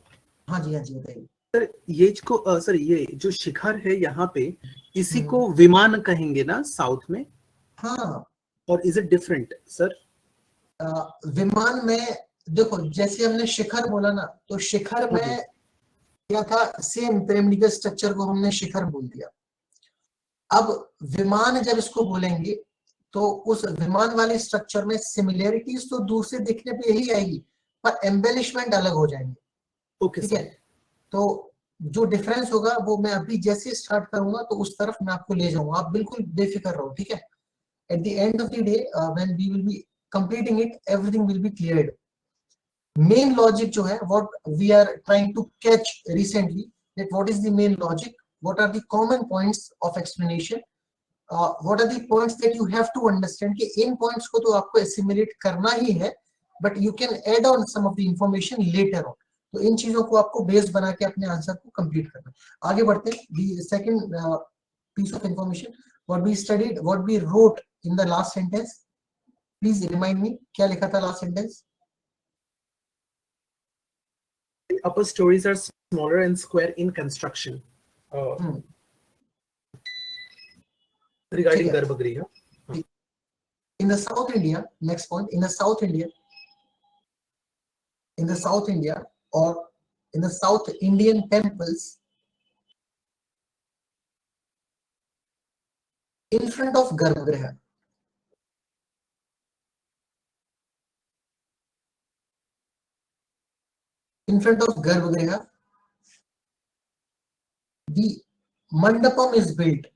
हाँ जी बताइए. सर ये सर ये जो शिखर है यहाँ पे, इसी को विमान कहेंगे ना साउथ में? हाँ. और इज इट डिफरेंट सर? विमान में देखो, जैसे हमने शिखर बोला ना, तो शिखर में क्या था, सेम पिरामिडिकल स्ट्रक्चर को हमने शिखर बोल दिया. अब विमान जब इसको बोलेंगे तो उस विमान वाले स्ट्रक्चर में सिमिलैरिटीज तो दूर से देखने पे यही आएगी, पर एम्बेलिशमेंट अलग हो जाएंगे. ओके, ठीक है, तो जो डिफरेंस होगा वो मैं अभी जैसे स्टार्ट करूंगा तो उस तरफ मैं आपको ले जाऊंगा. आप बिल्कुल बेफिक्र रहो. ठीक है, at the end of the day when we will be completing it, everything will be cleared. Main logic जो है, what we are trying to catch recently, that what is the main logic, what are the common points of explanation, what are the points that you have to understand. कि इन points को तो आपको assimilate करना ही है, but you can add on some of the information later on. तो इन चीजों को आपको बेस बना के अपने आंसर को कंप्लीट करना. आगे बढ़ते हैं. The second piece of information, what we studied, what we wrote in the last sentence, please remind me, क्या लिखा था last sentence? Upper stories are smaller and square in construction. Regarding Garbhagriha. In the South India, next point, in the South India or in the South Indian temples, in front of Garbhagriha, the mandapam is built.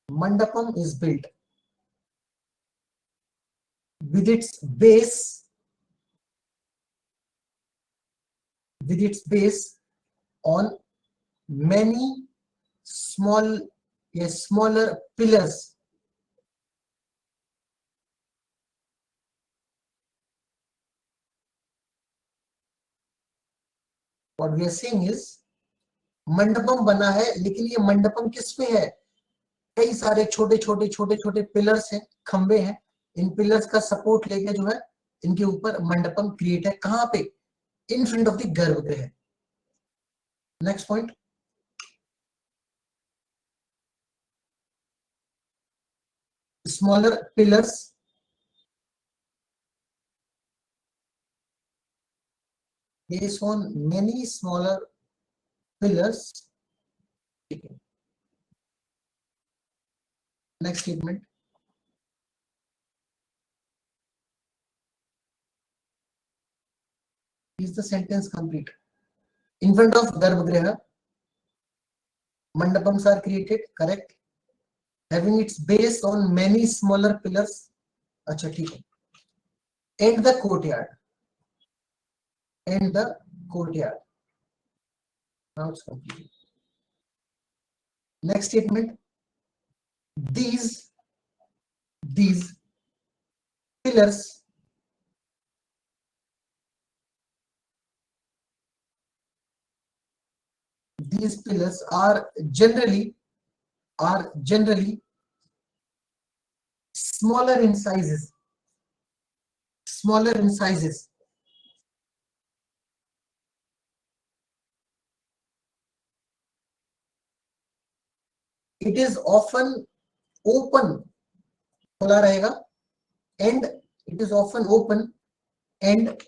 Mandapam is built with its base on many smaller pillars. What we are saying is, Mandapam बना है, लेकिन ये मंडपम किस पे है? कई सारे छोटे पिलर्स हैं, खंबे हैं. इन पिलर्स का सपोर्ट लेके जो है, इनके ऊपर मंडपम क्रिएट है. कहां पे? इन फ्रंट ऑफ द गर्भगृह. Next point, smaller pillars based on many smaller pillars. Next statement. Is the sentence complete? In front of Garbhagriha, mandapams are created, correct? Having its base on many smaller pillars. Acha, theek hai. And the courtyard. Now it's complete. Next statement. These pillars are generally smaller in sizes. It is often open, खुला रहेगा, and it is often open and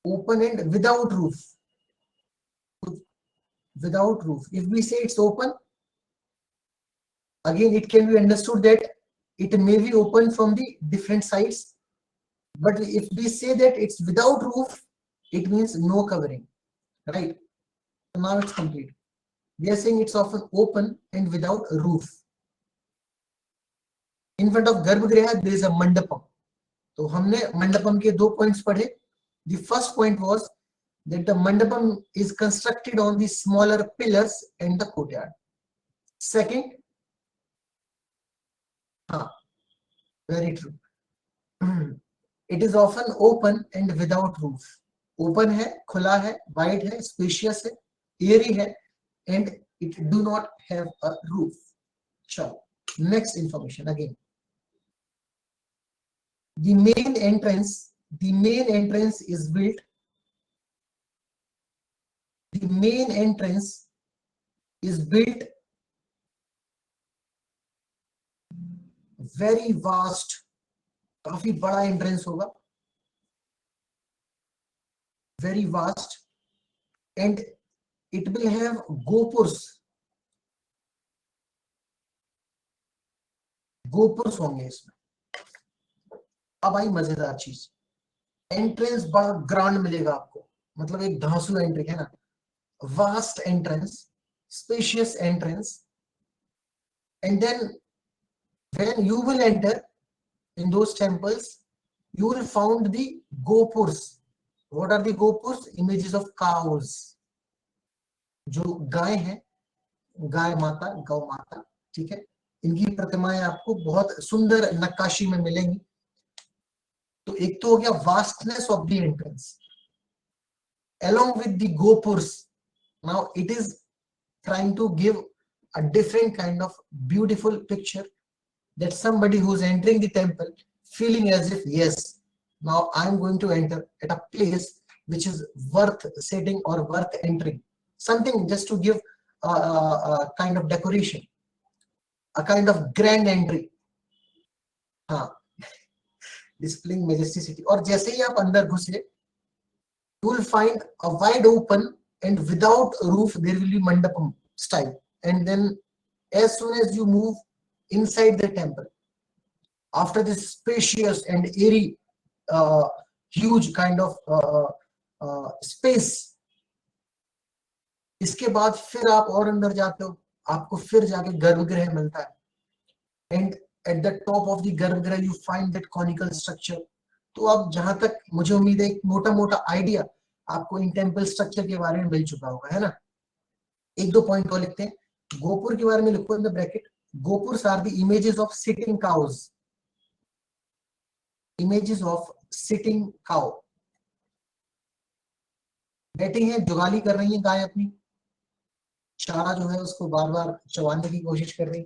without roof. If we say it's open, Again, it can be understood that it may be open from the different sides, but if we say that it's without roof, it means no covering, right? So now it's complete. We are saying it's often open and without a roof. In front of Garbhagriha, there is a mandapam. तो हमने मंडपम के 2 points पढ़े. The first point was that the mandapam is constructed on the smaller pillars and the courtyard. Second, very true. It is often open and without roof. Open है, खुला है, wide है, spacious है, airy है, and it do not have a roof. Sure. Next information again. The main entrance is built. The main entrance is built very vast. काफी बड़ा entrance होगा. Very vast, and it will have gopurs. गोपुर्स होंगे इसमें. अब आई मजेदार चीज. Entrance बड़ा grand मिलेगा आपको, मतलब एक धांसू एंट्री है ना. Vast entrance, spacious entrance, and then when you will enter in those temples, you will find the gopurs. What are the gopurs? Images of cows. जो गाय है, गाय माता, गौ माता, ठीक है, इनकी प्रतिमाएं आपको बहुत सुंदर नक्काशी में मिलेंगी. तो एक तो हो गया vastness of the entrance, along with the gopurs. Now it is trying to give a different kind of beautiful picture, that somebody who's entering the temple feeling as if, yes, now I'm going to enter at a place which is worth sitting or worth entering. Something just to give a kind of decoration, a kind of grand entry. हाँ, displaying majesticity. और जैसे ही आप अंदर घुसे, you will find a wide open and without roof, there will be mandapam style. And then as soon as you move inside the temple, after this spacious and airy, huge kind of space, इसके बाद फिर आप और अंदर जाते हो, आपको फिर जाके गर्भगृह मिलता है. And at the top of the गर्भगृह you find that conical structure. तो अब जहां तक मुझे उम्मीद है एक मोटा मोटा आइडिया आपको इन टेम्पल स्ट्रक्चर के बारे में मिल चुका होगा, है ना. एक दो पॉइंट और लिखते हैं. गोपुर के बारे में लिखो in the bracket. Gopurs are the images of sitting cows. Images of sitting cow. बैठी है, जुगाली कर रही है गाय अपनी, चारा जो है उसको बार बार चबाने की कोशिश कर रही,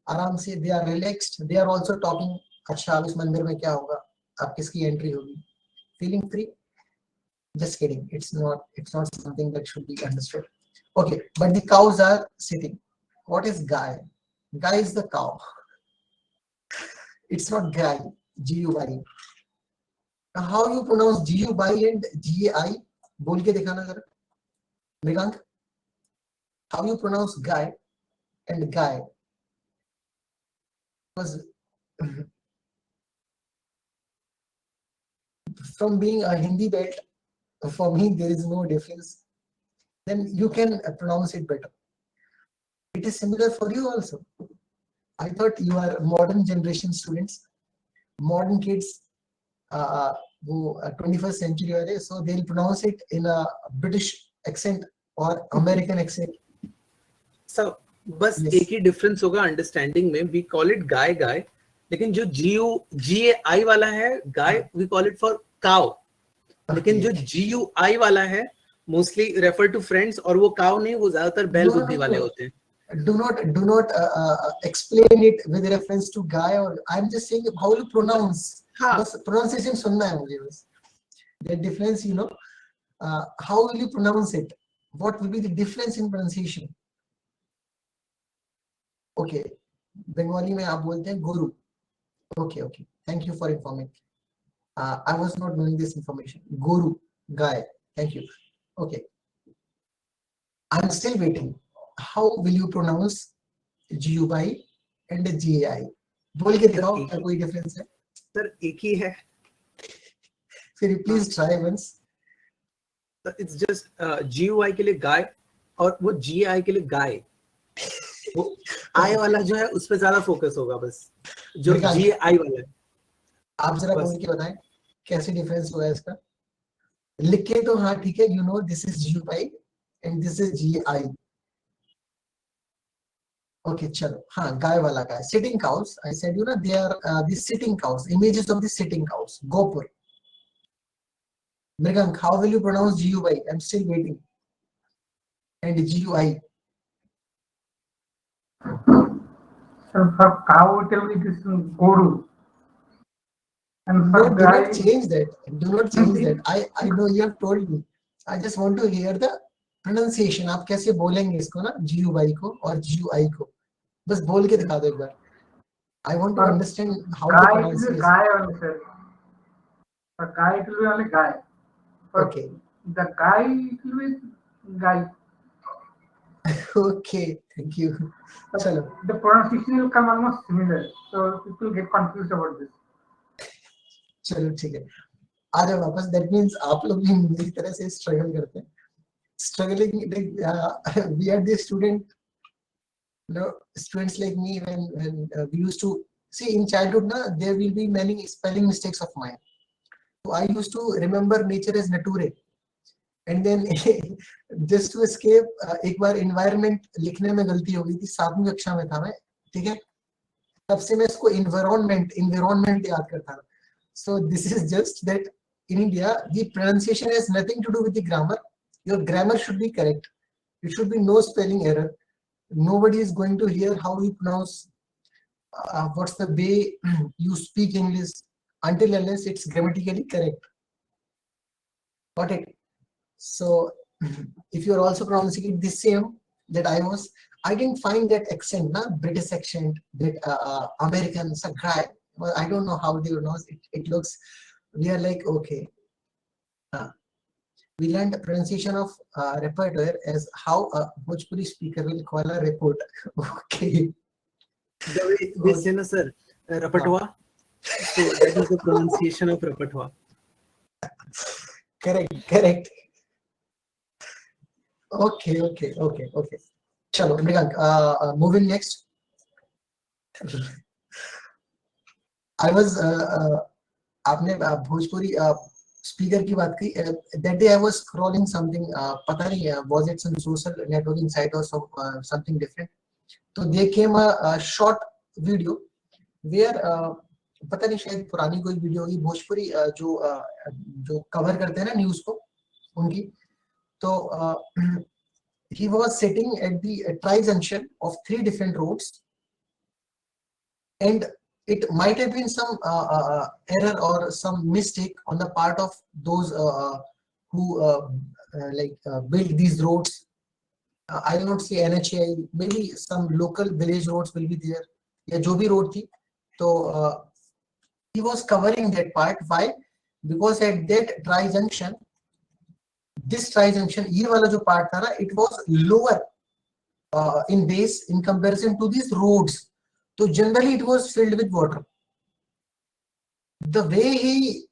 आराम से. They are relaxed, they are also talking. अच्छा, अब इस मंदिर में क्या होगा, अब किसकी एंट्री होगी. Feeling free. Just kidding. It's not something that should be understood. Okay, but the cows are sitting. What is Gai? Gai is the cow. It's not Gai. G-U-I. How you pronounce G-U-I and G-A-I? बोल के दिखाना जरा. Mrigank. How you pronounce Gai and Gai? Because from being a Hindi belt, for me there is no difference. Then you can pronounce it better. It is similar for you also. I thought you are modern generation students, modern kids, who 21st century वाले, so they'll pronounce it in a British accent or American accent. So बस Yes. एक ही difference होगा understanding में. We call it gai gai, लेकिन जो GUI वाला है गाय, we call it for cow. लेकिन जो GUI वाला है मोस्टली रेफर टू फ्रेंड्स, और वो काउ नहीं, वो ज्यादातर बैल बुद्धि वाले होते हैं. Do not explain it with reference to Guy, or I'm just saying how you pronounce. हाँ. बस pronunciation सुनना है मुझे बस. The difference, you know, how will you pronounce it? What will be the difference in pronunciation? Okay, Bengali में आप बोलते हैं गुरु. Okay. Thank you for informing. I was not knowing this information. Guru, Guy. Thank you. Okay. I'm still waiting. How will you pronounce GUI and GI. बोल के दिखाओ क्या कोई difference है? सर एक ही है. फिर please try once. It's just GUI के लिए गाय और वो GI के लिए गाय. वो आई वाला जो है उस पे ज्यादा फोकस होगा बस, जो GI वाला है. आप जरा बोल के बताएं कैसे डिफरेंस हुआ है इसका. लिख के तो हाँ ठीक है, you know this is GUI and this is GI. Okay चलो. हाँ गाय वाला गाय. Sitting cows, I said you ना they are the sitting cows, images of the sitting cows. Gopur. Mrigank, how will you pronounce GUI? I'm still waiting. And GUI. So for cow it will be this Godu. And for No, do guy, not change that. Do not change that. I know you have told me. I just want to hear the pronunciation. आप कैसे बोलेंगे इसको ना, GUI को और GUI को. बस बोल के दिखा दो एक बार. I want to understand how to guy pronounce is it. guy only, sir. For guy it will be only guy. For Okay. the guy it will be guy. Okay, thank you. चलो. The pronunciation will come almost similar, so people get confused about this. चलो ठीक है. आ जाओ वापस. That means आप लोग भी मेरी तरह से स्ट्रगल करते हैं. Struggling, we are the student. No, students like me, when we used to see in childhood na, there will be many spelling mistakes of mine. So I used to remember nature as nature, and then just to escape, एक बार environment लिखने में गलती हो गई थी. 7वीं कक्षा में था मैं, ठीक है. तब से मैं इसको environment याद करता था. So this is just that in India the pronunciation has nothing to do with the grammar. Your grammar should be correct. It should be no spelling error. Nobody is going to hear how you pronounce what's the way you speak English until unless it's grammatically correct. Got it? So if you're also pronouncing it the same that I didn't find that accent, na British accent, that American guy. Well, I don't know how they pronounce it. It looks, we are like okay. We learned the pronunciation of repertoire as how a Bhojpuri speaker will call a report. Okay. The way they say na sir, repertoire. So that is the pronunciation of repertoire. Correct. Okay. Chalo, Mrigank, moving next. I was आपने Bhojpuri speaker की बात की. That day I was scrolling something, पता नहीं was it some social networking site or something different. तो there came a short video where पता नहीं शायद पुरानी कोई वीडियो होगी. भोजपुरी जो कवर करते हैं ना न्यूज़ को उनकी. तो he was sitting at the tri-junction of 3 different roads, and it might have been some error or some mistake on the part of those who built these roads. I will not say NHAI, maybe some local village roads will be there, या जो भी road थी. तो he was covering that part. Why? Because at that tri-junction, this tri-junction, ये वाला जो part था ना, it was lower in base in comparison to these roads. So generally it was filled with water. The way he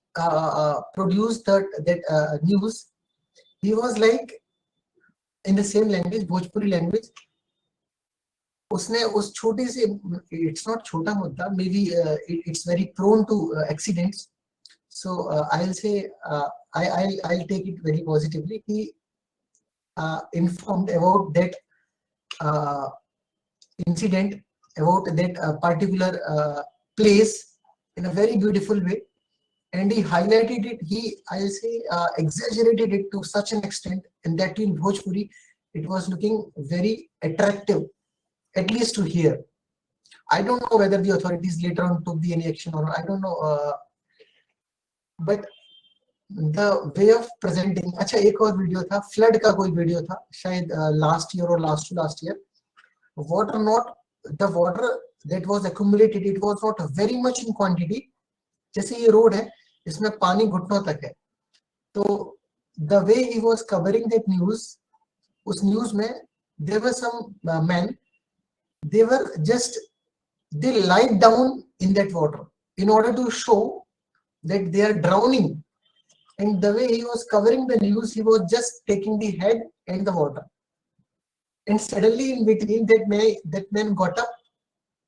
produced that news, he was like in the same language, Bhojpuri language. उसने उस छोटी सी, it's not छोटा मुद्दा, maybe it's very prone to accidents. So I'll say I'll take it very positively. He informed about that incident, about that particular place in a very beautiful way, and he highlighted it. I'll say exaggerated it to such an extent, and that in Bhojpuri it was looking very attractive, at least to hear. I don't know whether the authorities later on took any action or not. I don't know, but the way of presenting. अच्छा एक और video था, flood का कोई video था शायद last year or last year. Water not, the water that was accumulated, it was not very much in quantity. जैसे ये रोड है, इसमें पानी घुटनों तक है. तो the way he was covering that news, उस news में there were some men, they were just they lie down in that water in order to show that they are drowning. And the way he was covering the news, he was just taking the head and the water. And suddenly in between, that man got up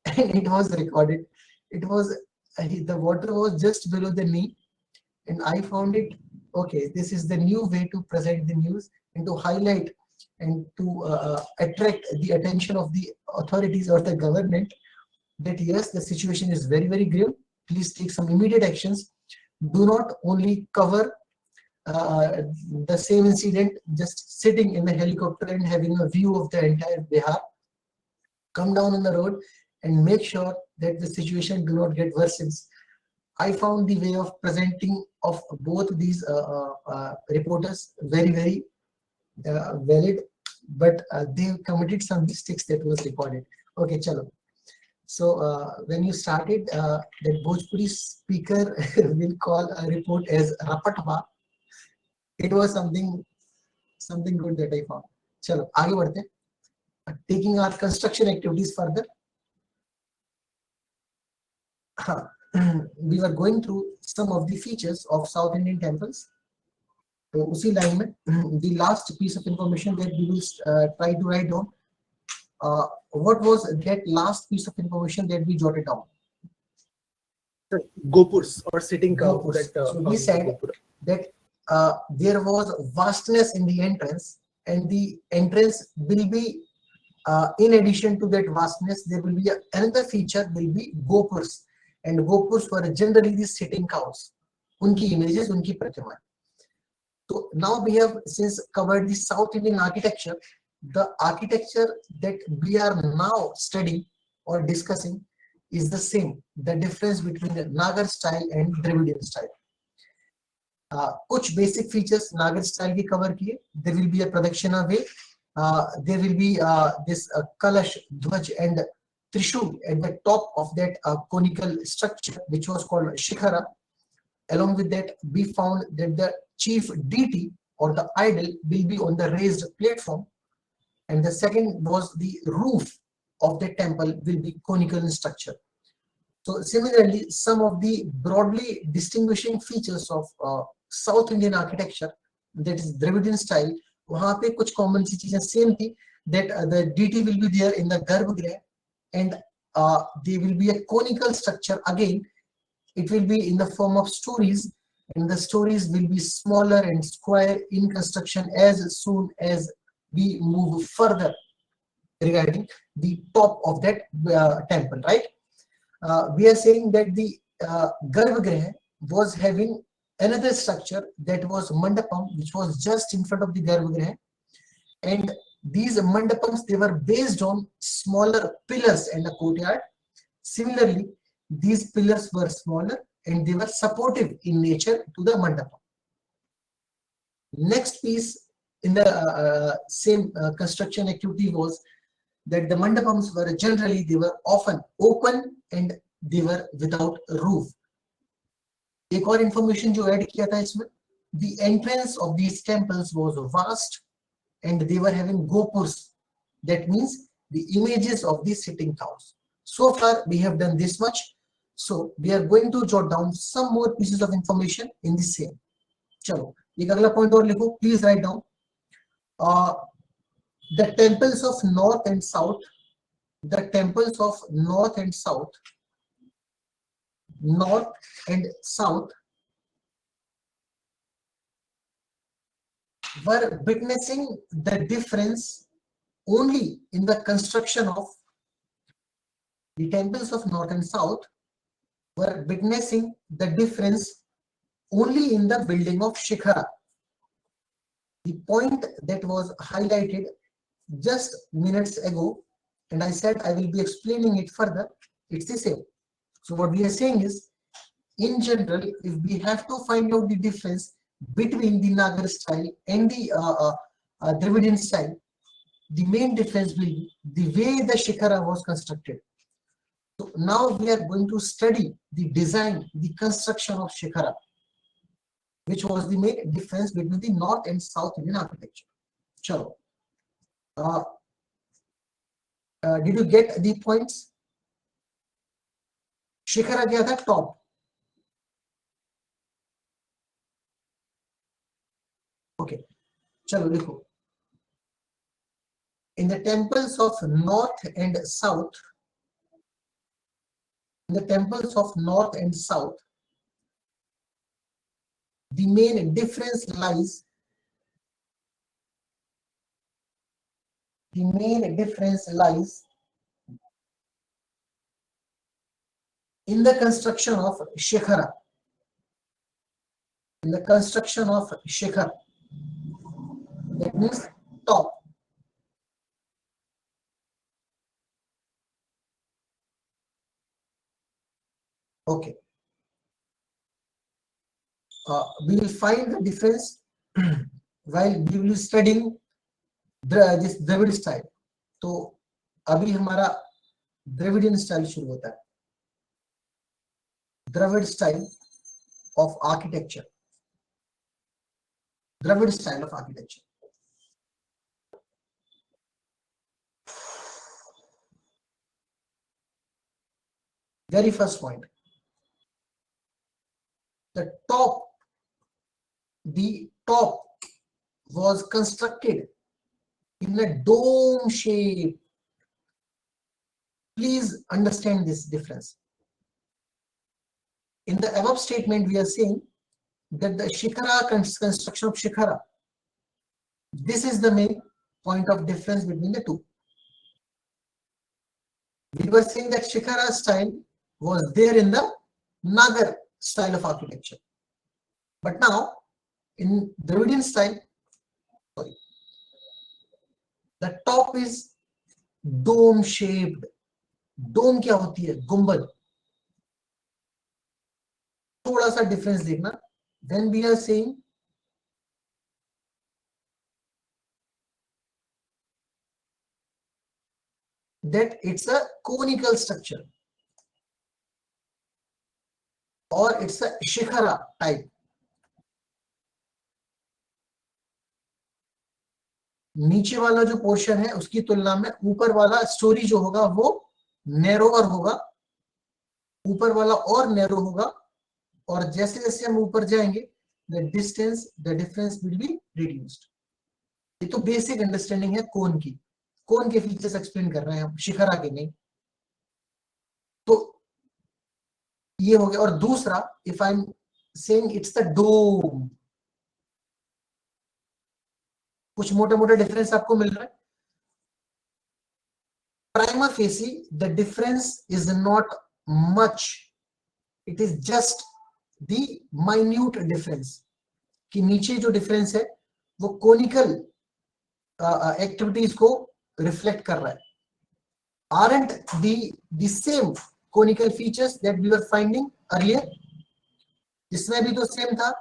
and it was recorded. It was the water was just below the knee, and I found it okay. This is the new way to present the news and to highlight and to attract the attention of the authorities or the government that yes, the situation is very, very grave. Please take some immediate actions. Do not only cover the same incident just sitting in a helicopter and having a view of the entire Bihar. Come down on the road and make sure that the situation do not get worsens. I found the way of presenting of both these reporters very, very valid, but they committed some mistakes that was recorded. Okay, chalo. So when you started, that Bhojpuri speaker will call a report as Rapatwa. It was something good that I found. Chalo, आगे बढ़ते हैं. Taking our construction activities further. We were going through some of the features of South Indian temples. तो उसी line में the last piece of information that we will try to write down. What was that last piece of information that we jotted down? Gopurs or sitting cow. Gopurs. That, so we said that there was vastness in the entrance, and the entrance will be in addition to that vastness, there will be another feature will be gopurs, and gopurs were generally the sitting cows. Unki images, unki pratima. So now we have since covered the South Indian architecture. The architecture that we are now studying or discussing is the same. The difference between the Nagar style and Dravidian style. कुछ basic features Nagar style की cover किए. There will be a Pradakshina way. There will be this Kalash, Dhwaj and Trishul at the top of that conical structure, which was called Shikhara. Along with that, we found that the chief deity or the idol will be on the raised platform. And the second was the roof of the temple will be conical in structure. So similarly, some of the broadly distinguishing features of South Indian architecture, that is Dravidian style, वहाँ पे कुछ common सी चीजें same थी, that the deity will be there in the Garbhagriha, and there will be a conical structure again. It will be in the form of stories, and the stories will be smaller and square in construction as soon as we move further regarding the top of that temple, right? We are saying that the Garbhagriha was having another structure that was Mandapam, which was just in front of the Garbhagriha, and these Mandapams, they were based on smaller pillars and a courtyard. Similarly, these pillars were smaller and they were supportive in nature to the Mandapam. Next piece in the same construction activity was that the mandapams were generally, they were often open and they were without a roof. एक और information जो add किया था इसमें, the entrance of these temples was vast and they were having gopurs. That means the images of the sitting cows. So far we have done this much. So we are going to jot down some more pieces of information in the same. चलो एक अगला point और लिखो, please write down. The temples of north and south, the temples of north and south were witnessing the difference only in the construction of the temples of north and south were witnessing the difference only in the building of Shikhara. The point that was highlighted just minutes ago, and I said I will be explaining it further, it's the same. So what we are saying is, in general, if we have to find out the difference between the Nagar style and the Dravidian style, the main difference will be the way the Shikhara was constructed. So now we are going to study the design, the construction of Shikhara, which was the main difference between the North and South Indian architecture. Chalo. Did you get the points? Shikhara क्या था? Top. Okay, चलो लिखो. In the temples of north and south, in the temples of north and south, the main difference lies, in the construction of shikhara. In the construction of shikhar, that means top. Okay. We will find the difference while we will studying this Dravid style. तो अभी हमारा Dravidian style शुरू होता है. Dravid style of architecture. Dravid style of architecture. Very first point. The top was constructed in a dome shape. Please understand this difference. In the above statement, we are saying that the shikhara construction of shikhara, this is the main point of difference between the two. We were saying that shikhara style was there in the Nagar style of architecture, but now in Dravidian style, the top is dome shaped. Dome क्या होती है? गुंबद. थोड़ा सा difference देखना. Then we are saying that it's a conical structure or it's a shikhara type. नीचे वाला जो पोर्शन है उसकी तुलना में ऊपर वाला स्टोरी जो होगा वो नैरोवर होगा, ऊपर वाला और नैरो होगा, और जैसे जैसे हम ऊपर जाएंगे the difference will be reduced. ये तो बेसिक अंडरस्टैंडिंग है कोन की. कोन के फीचर्स एक्सप्लेन कर रहे हैं हम, शिखरा के नहीं. तो ये हो गया. और दूसरा, if I am saying it's the dome, कुछ मोटे मोटे डिफरेंस आपको मिल रहा है. Prima facie, the difference is not much. It is just the minute difference. कि नीचे जो डिफरेंस है वो कोनिकल एक्टिविटीज को रिफ्लेक्ट कर रहा है. Aren't the same conical features that we were finding earlier? इसमें भी तो सेम था.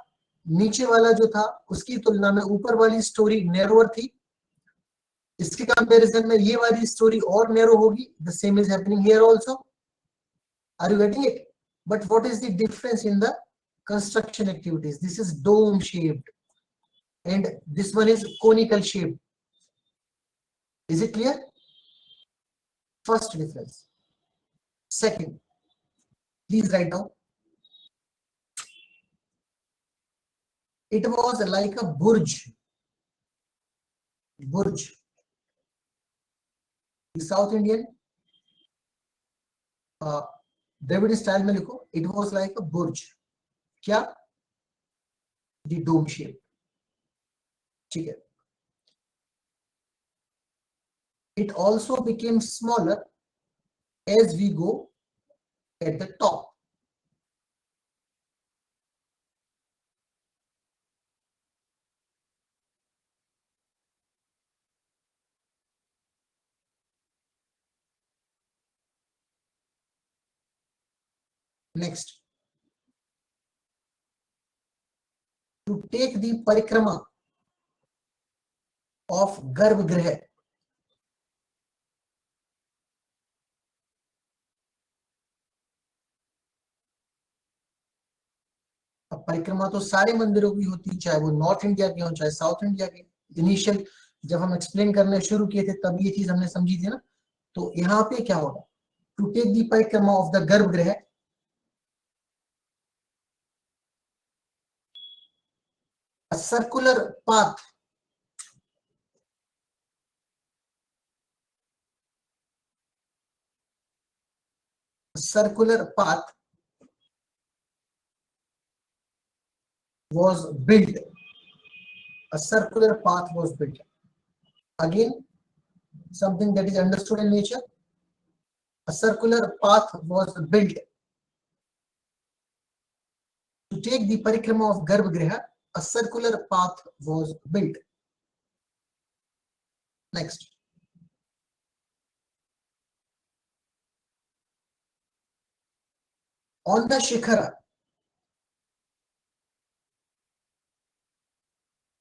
नीचे वाला जो था उसकी तुलना में ऊपर वाली स्टोरी नैरोअर थी. इसके कंपैरिजन में ये वाली स्टोरी और नैरो होगी. The same is happening here also. Are you getting it? But what is the difference in the construction activities? This is dome shaped and this one is conical shaped. Is it clear? First difference. Second, please write down. It was like a burj. The South Indian Dravidian style में लिखो. It was like a burj. क्या? The dome shape. ठीक है. It also became smaller as we go at the top. Next, to take the parikrama of Garbhagriha. अब परिक्रमा तो सारे मंदिरों की होती है, चाहे वो नॉर्थ इंडिया के हो चाहे साउथ इंडिया के. इनिशियल जब हम एक्सप्लेन करने शुरू किए थे तब ये चीज हमने समझी थी ना. तो यहाँ पे क्या होगा? टू टेक द परिक्रमा ऑफ द गर्भगृह, A circular path. A circular path was built. A circular path was built. Again, something that is understood in nature. A circular path was built to take the parikrama of Garbhagriha. A circular path was built. Next. On the Shikhara.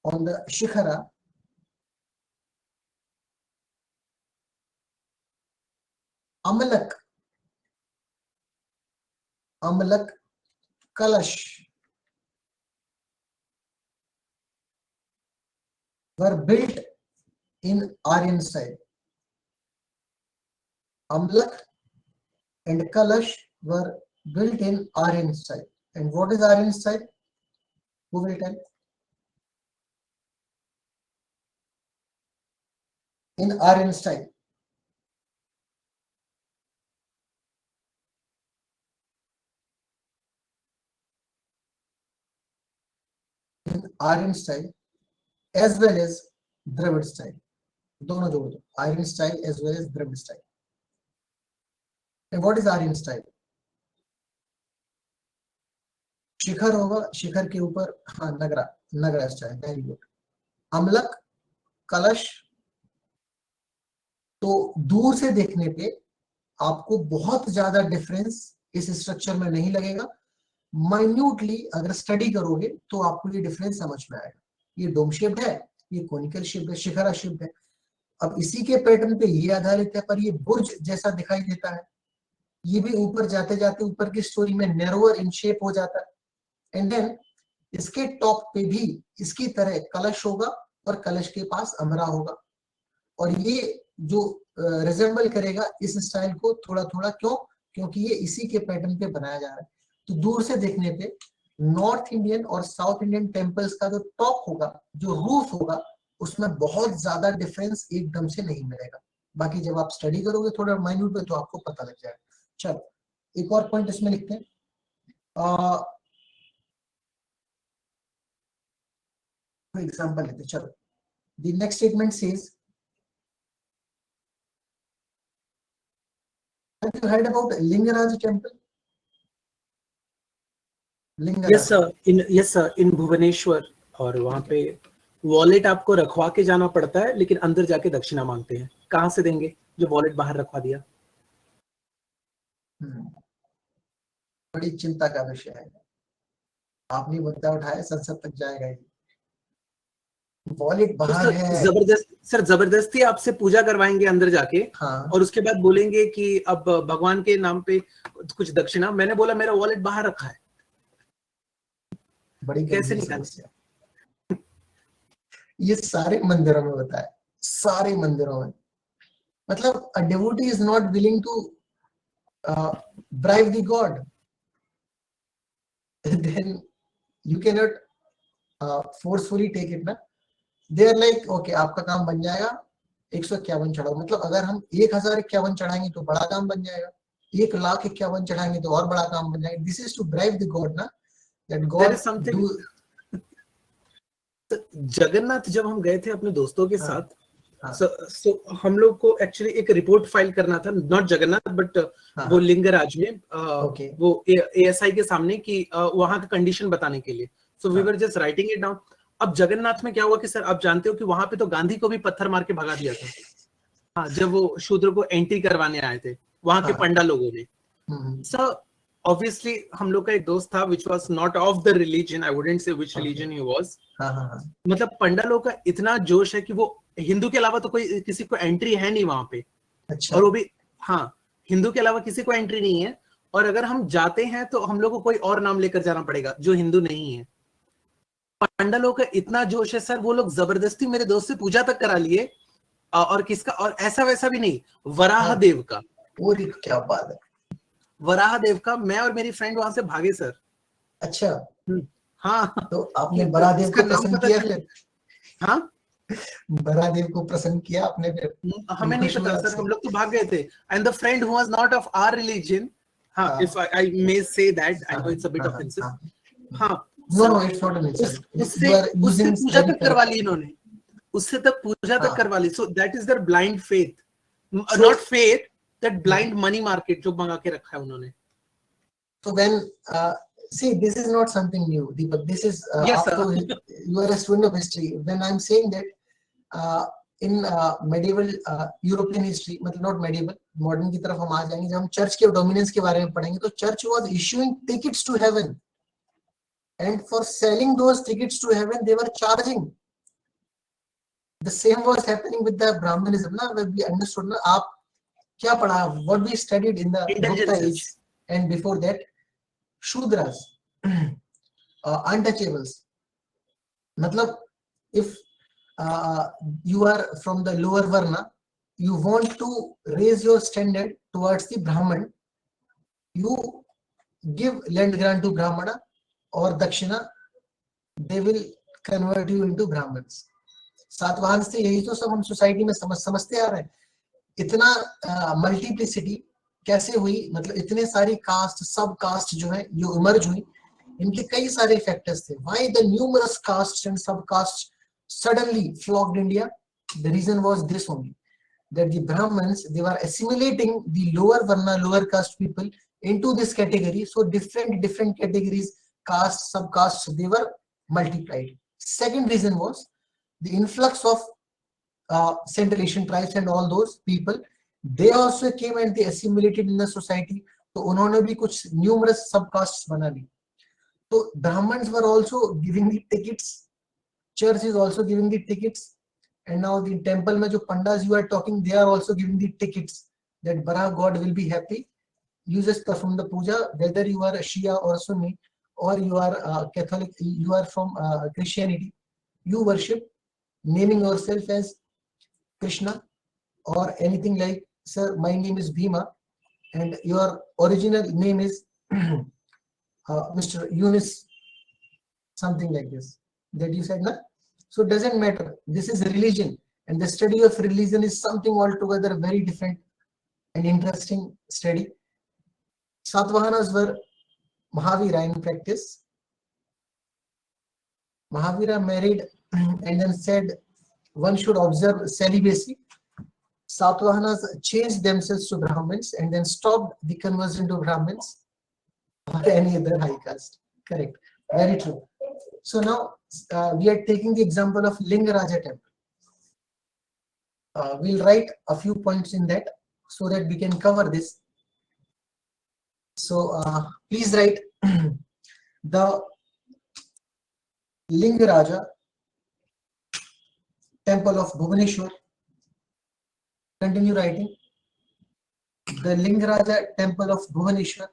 On the Shikhara, Amalak, Kalash were built in Aryan style. Amalak and Kalash were built in Aryan style. And what is Aryan style? Who will tell? In Aryan style. In Aryan style as well as Dravid style. दोनों जोड़ दो. Aryan style as well as Dravid style. And what is Aryan style? शिखर होगा, शिखर के ऊपर हाँ Nagara style. Very good. Amalak, kalash. तो दूर से देखने पे आपको बहुत ज्यादा डिफरेंस इस स्ट्रक्चर में नहीं लगेगा. माइन्यूटली अगर स्टडी करोगे तो आपको ये डिफरेंस समझ में आएगा. ये डोम शेप्ड है, ये कोनिकल शेप्ड है, शिखरा शेप्ड है. अब इसी के पैटर्न पे ये आधारित है, पर ये बुर्ज जैसा दिखाई देता है. ये भी ऊपर जाते जाते ऊपर की स्टोरी में नैरोअर इन शेप हो जाता है. एंड देन इसके टॉप पे भी इसकी तरह कलश होगा और कलश के पास अमरा होगा. और ये जो रिजेंबल करेगा इस स्टाइल को थोड़ा थोड़ा. क्यों? क्योंकि ये इसी के पैटर्न पे बनाया जा रहा है. तो दूर से देखने पे नॉर्थ इंडियन और साउथ इंडियन टेम्पल्स का जो टॉप होगा, जो रूफ होगा, उसमें बहुत ज्यादा डिफरेंस एकदम से नहीं मिलेगा. बाकी जब आप स्टडी करोगे थोड़ा माइन्यूट में तो आपको पता लग जाएगा. चलो एक और पॉइंट इसमें लिखते हैं. एग्जाम्पल लेते. चलो the next statement says, have you heard about Lingaraj temple? Yes sir, in Bhubaneswar. और वहां पे वॉलेट आपको रखवा के जाना पड़ता है, लेकिन अंदर जाके दक्षिणा मांगते हैं. कहाँ से देंगे जो वॉलेट बाहर रखवा दिया? बड़ी चिंता का विषय है. आपने मुद्दा उठाया, संसद तक जाएगा ये. वॉलेट बाहर है. जबरदस्ती आपसे पूजा करवाएंगे अंदर जाके. हाँ. और उसके बाद बोलेंगे कि अब भगवान के नाम पे कुछ दक्षिणा. मैंने बोला मेरा वॉलेट बाहर रखा है. बड़ी कैसे निकाल. ये सारे मंदिरों में होता है, सारे मंदिरों में. मतलब a devotee is not willing to bribe the god, then you cannot forcefully take it ना. They are like okay, आपका काम बन जाएगा, 151 चढ़ाओ. मतलब अगर हम 1051 चढ़ाएंगे तो बड़ा काम बन जाएगा, 1,51,000 चढ़ाएंगे तो और बड़ा काम बन जाएगा. This is to bribe the god ना. That God do. जगन्नाथ जब हम गए थे अपने दोस्तों के साथ, so हम लोग को एक्चुअली एक रिपोर्ट फाइल करना था. नॉट जगन्नाथ बट वो लिंगराज में. वो ASI के सामने कि वहां का कंडीशन बताने के लिए. So we were just writing it down. अब जगन्नाथ में क्या हुआ कि सर आप जानते हो कि वहां पे तो गांधी को भी पत्थर मार के भगा दिया था. हाँ, जब वो शूद्र को एंट्री करवाने आए थे वहां के पंडा लोगों ने. सर obviously हम लोग का एक दोस्त था which was not of the religion, I wouldn't say which religion he was. मतलब पंडा लोग का इतना जोश है कि वो हिंदू के अलावा तो कोई किसी को एंट्री है नहीं वहां पे. अच्छा. और वो भी हाँ, हिंदू के अलावा किसी को एंट्री नहीं है. और अगर हम जाते हैं तो हम लोग को कोई और नाम लेकर जाना पड़ेगा जो हिंदू नहीं है. पंडा लोग का इतना जोश है सर, वो लोग जबरदस्ती मेरे दोस्त से पूजा तक करा लिए. और किसका? और ऐसा वैसा भी नहीं, वराह देव का. और क्या बात है. वराह देव का. मैं और मेरी फ्रेंड वहां से भागे सर. अच्छा. हाँ तो आपने बरादेव इसका को नाम प्रसन्न पता किया चल। फिर? हाँ बरादेव को प्रसन्न किया आपने फिर? हमें नहीं खुश हुए पता सर, आपसे? हम लोग तो भाग गए थे। And the friend who was not of our religion, हाँ हाँ if I may say that, I know it's a bit हाँ ऑफेंसिव। हाँ। हाँ no sir no, it's not an insult, उससे यू आर उससे यूजिंग पूजा वेरी तक करवा correct. ली इन्होंने, उससे तक पूजा तक हाँ करवा ली। So that is their blind faith, so not faith, that blind money market जो मंगा के रखा है उन्होंने। so when see, this is not something new, Deepak. This is yes आपको, sir. you are a student of history. When I'm saying that uh, in medieval European history, मतलब not medieval, modern की तरफ हम आ जाएंगे जब हम church के dominance के बारे में पढ़ेंगे, तो church was issuing tickets to heaven, and for selling those tickets to heaven they were charging. The same was happening with the Brahmanism ना, when we understood ना, आप क्या पढ़ा, what we studied in the Gupta age intelligences. and before that, Shudras, untouchables. मतलब if you are from the lower varna, you want to raise your standard towards the Brahman, you give land grant to Brahmana or Dakshina, they will convert you into Brahmins. Satavahana से यही तो सब हम society में समझते आ रहे हैं। इतना मल्टीप्लिसिटी कैसे हुई, मतलब इतने सारी कास्ट, सब कास्ट जो है ये इमर्ज हुई, इनके कई सारे फैक्टर्स थे। Why the numerous caste and sub caste suddenly flocked India? The reason was this only, that the Brahmins, they were assimilating the lower varna, lower caste people into this category. So different categories, castes, subcastes, they were multiplied. Second reason was the influx of Central Asian tribes and all those people. They also came and they assimilated in the society. तो उन्होंने भी कुछ numerous subcastes बना ली. तो Brahmins were also giving the tickets, church is also giving the tickets, and now the temple mein jo pandas you are talking, they are also giving the tickets that Bara God will be happy. You just perform the puja, whether you are a Shia or Sunni, or you are Catholic, you are from Christianity, you worship naming yourself as Krishna or anything like, sir, my name is Bhima and your original name is Mr. Yunus, something like this, that you said, na? So it doesn't matter. This is religion, and the study of religion is something altogether very different and interesting study. Satvahanas were Mahavira in practice. Mahavira married and then said one should observe celibacy. Satvahanas changed themselves to Brahmins and then stopped the conversion to Brahmins or any other high caste. Correct. Very true. So now we are taking the example of Lingaraja temple. We'll write a few points in that so that we can cover this. So please write the Lingaraja temple of Bhubaneswar. Continue writing. The Lingaraja temple of Bhubaneswar.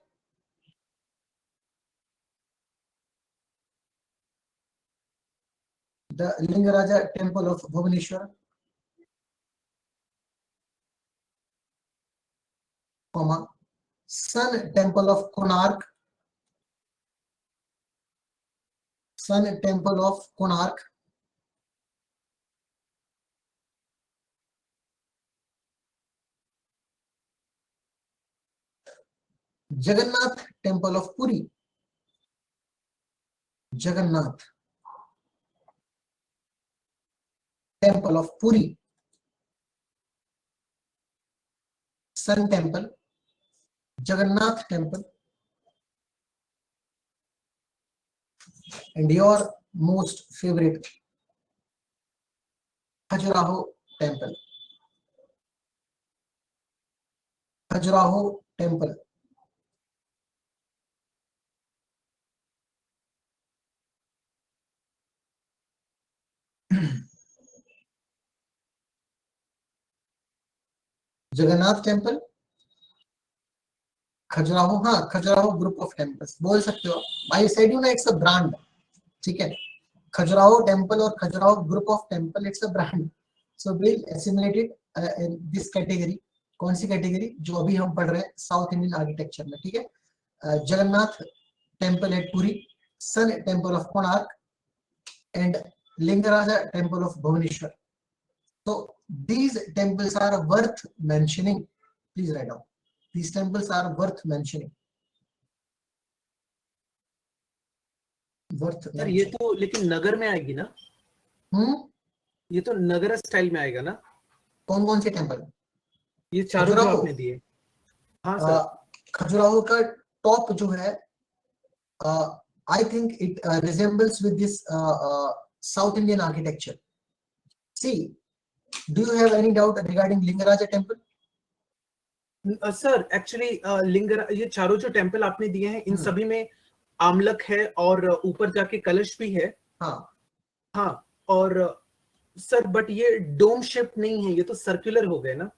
The Lingaraja temple of Bhubaneswar, comma, Sun temple of Konark, Sun temple of Konark, Jagannath temple of Puri, Jagannath temple of Puri, Sun temple, Jagannath temple, and your most favorite Khajuraho temple. Khajuraho temple. Jagannath temple, Khajuraho, हाँ Khajuraho group of temples बोल सकते हो। आई said you ना, it's a brand, ठीक है। Khajuraho temple और Khajuraho group of temple, it's a brand. So will assimilated in this category. कौन सी category? जो अभी हम पढ़ रहे हैं साउथ इंडियन आर्किटेक्चर में, ठीक है। Jagannath temple at Puri, Sun Temple of Konark, and Lingaraja Temple of Bhubaneswar. So these temples are worth mentioning. Please write down. These temples are worth mentioning. Worth sir ये तो लेकिन नगर में आएगी ना? ये तो नगर स्टाइल में आएगा ना? कौन कौन से टेम्पल? ये चारों जो आपने दिए। हाँ सर। खजुराहो का टॉप जो है, I think it resembles with this South Indian architecture. See, do you have any doubt regarding Lingaraja temple? Sir actually ये चारों जो टेम्पल आपने दिए हैं इन सभी में आमलक है और ऊपर जाके कलश भी है। हाँ और सर बट ये डोम शेप नहीं है, ये तो सर्कुलर हो गए ना।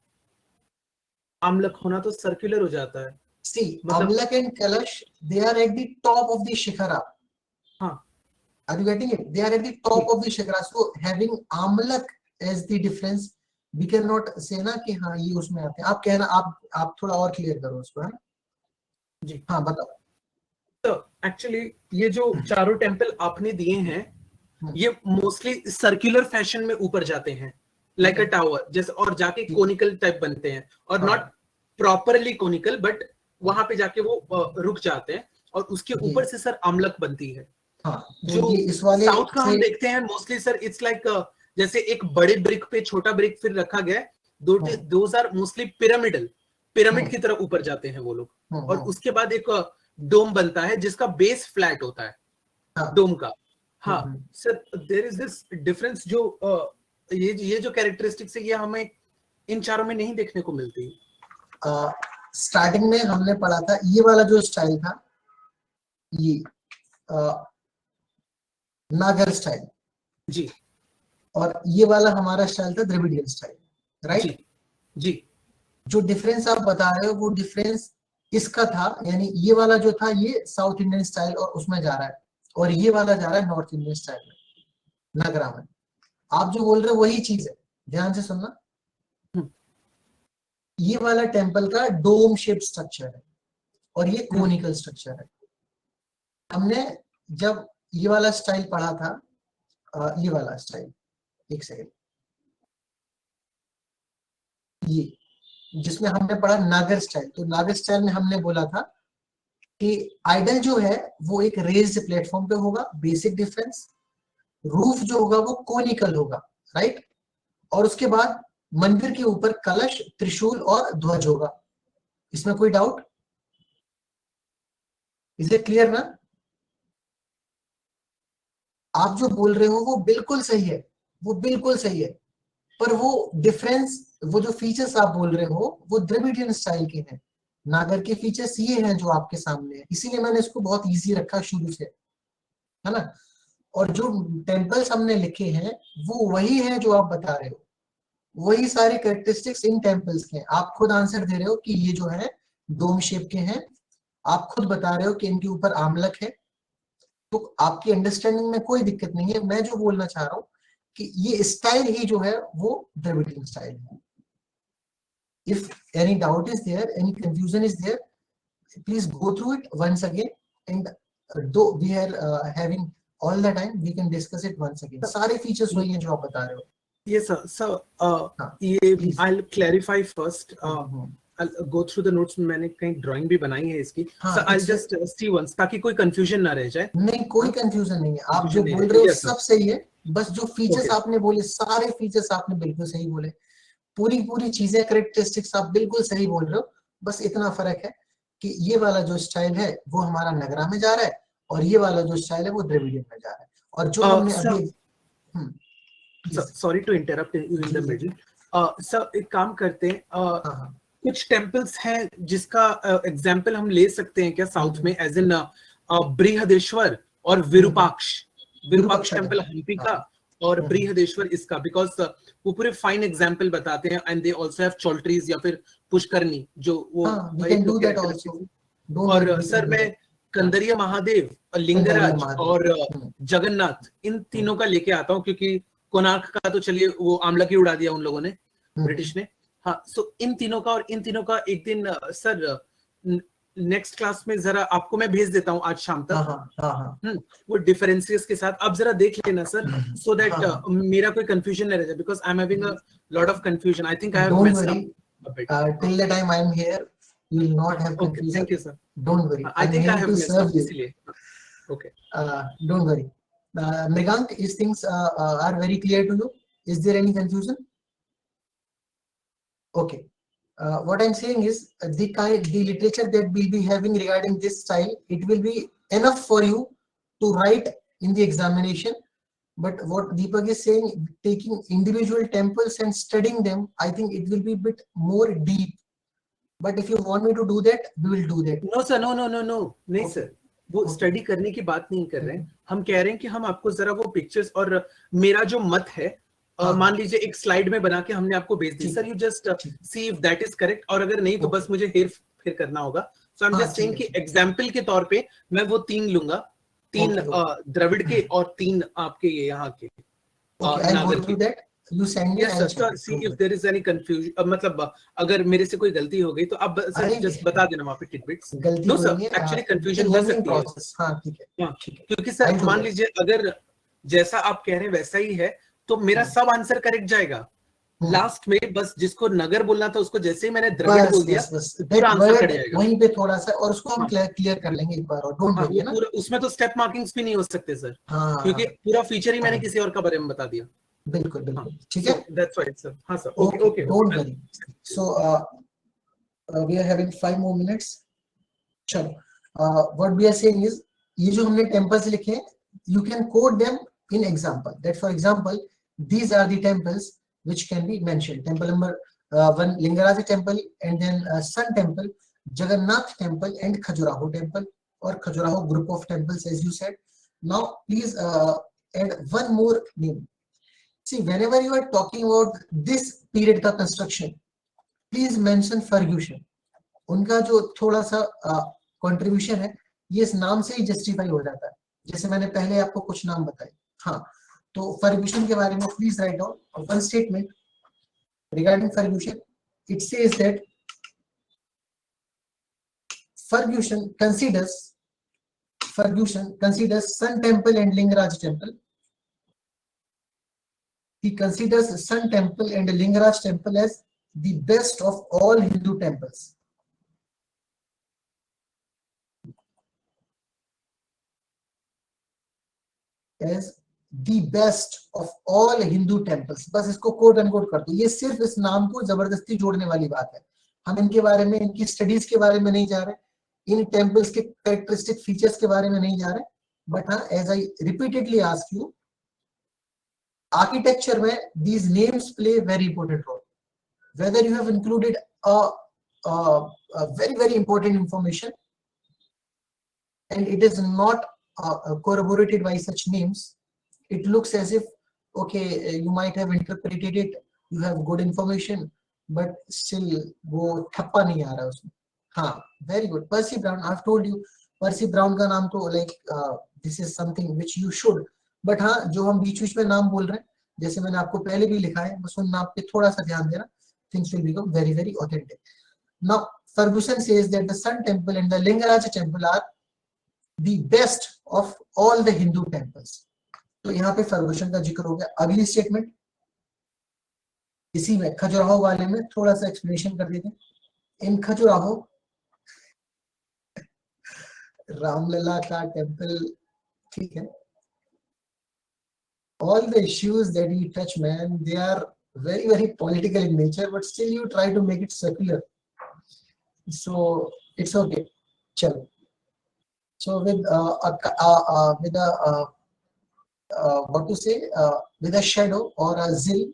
आमलक होना तो सर्कुलर हो जाता है। See, Amlak and Kalash, they are at the top of the Shikhara. Are you getting it? They are at the top of the Shikhara. So having Amlak as the difference, we cannot say ना कि हाँ ये उसमें आते हैं। आप कहना आप थोड़ा और क्लियर करो उसको, है जी। हाँ बताओ। तो एक्चुअली ये जो चारों टेम्पल आपने दिए हैं ये मोस्टली सर्कुलर फैशन में ऊपर जाते हैं, लाइक अ टावर जैसे, और जाके कोनिकल टाइप बनते हैं, और नॉट प्रॉपरली कोनिकल बट वहां पे जाके वो रुक जाते हैं और उसके ऊपर से सर आमलक बनती है। जो इस वाले साउथ का हम देखते हैं मोस्टली सर इट्स लाइक जैसे एक बड़े ब्रिक पे छोटा ब्रिक फिर रखा गया, दोज आर मोस्टली पिरामिड की तरह ऊपर जाते हैं वो लोग, और उसके बाद एक डोम बनता है जिसका बेस फ्लैट होता है डोम का। हाँ sir there is this difference जो ये जो कैरेक्टरिस्टिक्स है ये हमें इन चारों में नहीं देखने को मिलती। स्टार्टिंग में हमने पढ़ा था ये वाला जो स्टाइल था, ये नागर स्टाइल जी, और ये वाला हमारा स्टाइल था द्रविडियन स्टाइल, राइट जी। जो डिफरेंस आप बता रहे हो वो डिफरेंस इसका था, यानी ये वाला जो था ये साउथ इंडियन स्टाइल और उसमें जा रहा है, और ये वाला जा रहा है नॉर्थ इंडियन स्टाइल में, नगरा में। आप जो बोल रहे हो वही चीज है, ध्यान से सुनना। ये वाला टेम्पल का डोम शेप स्ट्रक्चर है और ये कोनिकल स्ट्रक्चर है। हमने जब ये वाला स्टाइल पढ़ा था, ये वाला स्टाइल, एक सेकेंड, ये जिसमें हमने पढ़ा नागर स्टाइल, तो नागर स्टाइल में हमने बोला था कि आइडल जो है वो एक रेज्ड प्लेटफॉर्म पे होगा, बेसिक डिफरेंस। रूफ जो होगा वो कोनिकल होगा, राइट, और उसके बाद मंदिर के ऊपर कलश, त्रिशूल और ध्वज होगा। इसमें कोई डाउट? इज इट क्लियर ना? आप जो बोल रहे हो वो बिल्कुल सही है, वो बिल्कुल सही है, पर वो डिफरेंस, वो जो फीचर्स आप बोल रहे हो वो द्रविडियन स्टाइल के हैं। नागर के फीचर्स ये हैं जो आपके सामने है, इसीलिए मैंने इसको बहुत इजी रखा शुरू से, है ना। और जो टेम्पल्स हमने लिखे हैं वो वही है जो आप बता रहे हो, वही सारे कैरेक्टरिस्टिक्स इन टेम्पल्स के हैं। आप खुद आंसर दे रहे हो कि ये जो है डोम शेप के हैं, आप खुद बता रहे हो कि इनके ऊपर आमलक है, तो आपकी अंडरस्टैंडिंग में कोई दिक्कत नहीं है। मैं जो बोलना चाह रहा हूँ कि ये स्टाइल ही जो है वो द्रविडियन स्टाइल है। If any doubt is there, any confusion is there, please go through it once again, and though we are having all the time, we can discuss it once again. सारे features वही हैं जो आप बता रहे हो। Yes sir. So ये I'll clarify first. I'll go through the notes. मैंने कहीं drawing भी बनाई है इसकी. So I'll just see once ताकि कोई confusion ना रह जाए। नहीं, कोई confusion नहीं है। आप जो बोल रहे हो सब सही है, बस जो features आपने बोले सारे features आपने बिल्कुल सही बोले, पूरी चीजें कैरेक्टरिस्टिक्स आप बिल्कुल सही बोल रहे हो। बस इतना फर्क है कि ये वाला जो स्टाइल है वो हमारा नगरा में जा रहा है और ये वाला जो स्टाइल है वो द्रविडियन में जा रहा है। और जो हमने अभी sorry to interrupt in the middle sir, एक काम करते हैं, कुछ टेम्पल्स हैं जिसका एग्जांपल हम ले सकते हैं क्या साउथ में, एज इन बृहदेश्वर और विरूपाक्ष टेम्पल हम्पी का और बृहदेश्वर इसका, बिकॉज वो पूरे फाइन एग्जांपल बताते हैं, एंड दे आल्सो हैव चोल्ट्रीज या फिर पुष्करनी जो वो और सर मैं कंदरिया महादेव, लिंगराज और जगन्नाथ इन तीनों का लेके आता हूँ, क्योंकि कोणार्क का तो चलिए वो आमला की उड़ा दिया उन लोगों ने, ब्रिटिश ने। हाँ, सो इन तीनों का और इन तीनों का एक दिन सर नेक्स्ट क्लास में जरा आपको मैं भेज देता हूँ आज शाम तक। हाँ वो डिफरेंशियस के साथ आप जरा देख लेना सर, सो दैट मेरा कोई कंफ्यूजन नहीं रह जाए, because I am having a lot of confusion. I think I have messed up a bit. till the time I am here you will not have okay, confusion. Thank you sir. Don't worry, I I'm think I here have to messed serve up, you. इसीलिए okay. Don't worry. Mrigank, is things are very clear to you? Is there any confusion? Okay. What I'm saying is the literature that we'll be having regarding this style, it will be enough for you to write in the examination. But what Deepak is saying, taking individual temples and studying them, I think it will be a bit more deep. But if you want me to do that, we will do that. No sir, no no no no, नहीं Okay. Sir, वो study करने की बात नहीं कर रहे हैं। हम कह रहे हैं कि हम आपको जरा वो पिक्चर्स और मेरा जो मत है, मान लीजिए एक स्लाइड में बना के हमने आपको भेज दी sir, you just see if that is correct, और अगर नहीं तो बस मुझे हेर फेर करना होगा। सो आई एम जस्ट सेइंग कि एग्जांपल के तौर पे मैं वो 3 लूंगा, 3 द्रविड़ के और 3 आपके ये यहाँ के नागर के। You send me. Yes sir, see if there is any confusion, मतलब अगर मेरे से कोई गलती हो गई तो आप सर जस्ट बता देना वहाँ पे tidbits. No sir, actually confusion हो सकती है। हाँ ठीक है, क्योंकि सर मान लीजिए अगर जैसा आप कह रहे हैं वैसा ही है तो मेरा सब आंसर करेक्ट जाएगा। लास्ट में बस जिसको नगर बोलना था उसको जैसे ही मैंने द्रविड़ बोल दिया पूरा आंसर कट जाएगा। वहीं पे थोड़ा सा और उसको हम क्लियर कर लेंगे एक बार और। डोंट वरी ना, पूरा उसमें तो स्टेप मार्किंग्स भी नहीं हो सकते सर, क्योंकि पूरा फीचर ही मैंने किसी और का बारे में बता दिया। बिल्कुल बिल्कुल ठीक है। That's right sir. हाँ sir, okay okay, don't worry. So we are having 5 more minutes. चलो, what we are saying is, ये जो हमने temples लिखे हैं, you can quote them in example. That for example, these are the temples which can be mentioned. Temple number 1, Lingaraja temple, and then Sun temple, Jagannath temple, and Khajuraho temple, or Khajuraho group of temples, as you said. Now please add one more name. See, whenever you are talking about this period का construction, please mention Ferguson. उनका जो थोड़ा सा contribution है ये इस नाम से ही जस्टिफाई हो जाता है, जैसे मैंने पहले आपको कुछ नाम बताए। हाँ, तो फर्ग्यूसन के बारे में please write down one statement regarding Ferguson. It says that Ferguson considers Sun Temple and Lingaraj Temple. He considers Sun Temple and Lingaraj Temple as the best of all Hindu temples. As the best of all Hindu temples. बस इसको quote unquote कर दो, ये सिर्फ इस नाम को जबरदस्ती जोड़ने वाली बात है। हम इनके बारे में, इनकी स्टडीज के बारे में नहीं जा रहे, इन टेम्पल्स के कैरेक्टरिस्टिक फीचर्स के बारे में नहीं जा रहे, बट हाँ, as I repeatedly ask you, architecture में these names play very important role. Whether you have included a very important information and it is not corroborated by such names, it looks as if okay, you might have interpreted it, you have good information, but still वो ठप्पा नहीं आ रहा उसमें। हाँ, very good. Percy Brown, I've told you, Percy Brown का नाम तो like this is something which you should, but हाँ, जो हम बीच में नाम बोल रहे हैं, जैसे मैंने आपको पहले भी लिखा है, बस उन नाम पे थोड़ा सा ध्यान देना, things will become very authentic. Now Ferguson says that the Sun Temple and the Lingaraja Temple are the best of all the Hindu temples. तो यहाँ पे फर्गूसन का जिक्र हो गया। अगली स्टेटमेंट इसी में खजुराहो वाले में थोड़ा सा एक्सप्लेनेशन कर देते हैं। इन खजुराहो रामलला का टेम्पल, ठीक है, all the issues that you touch, man, they are very political in nature, but still you try to make it secular, so it's okay. Chalo. So with what to say, with a shadow or a zill,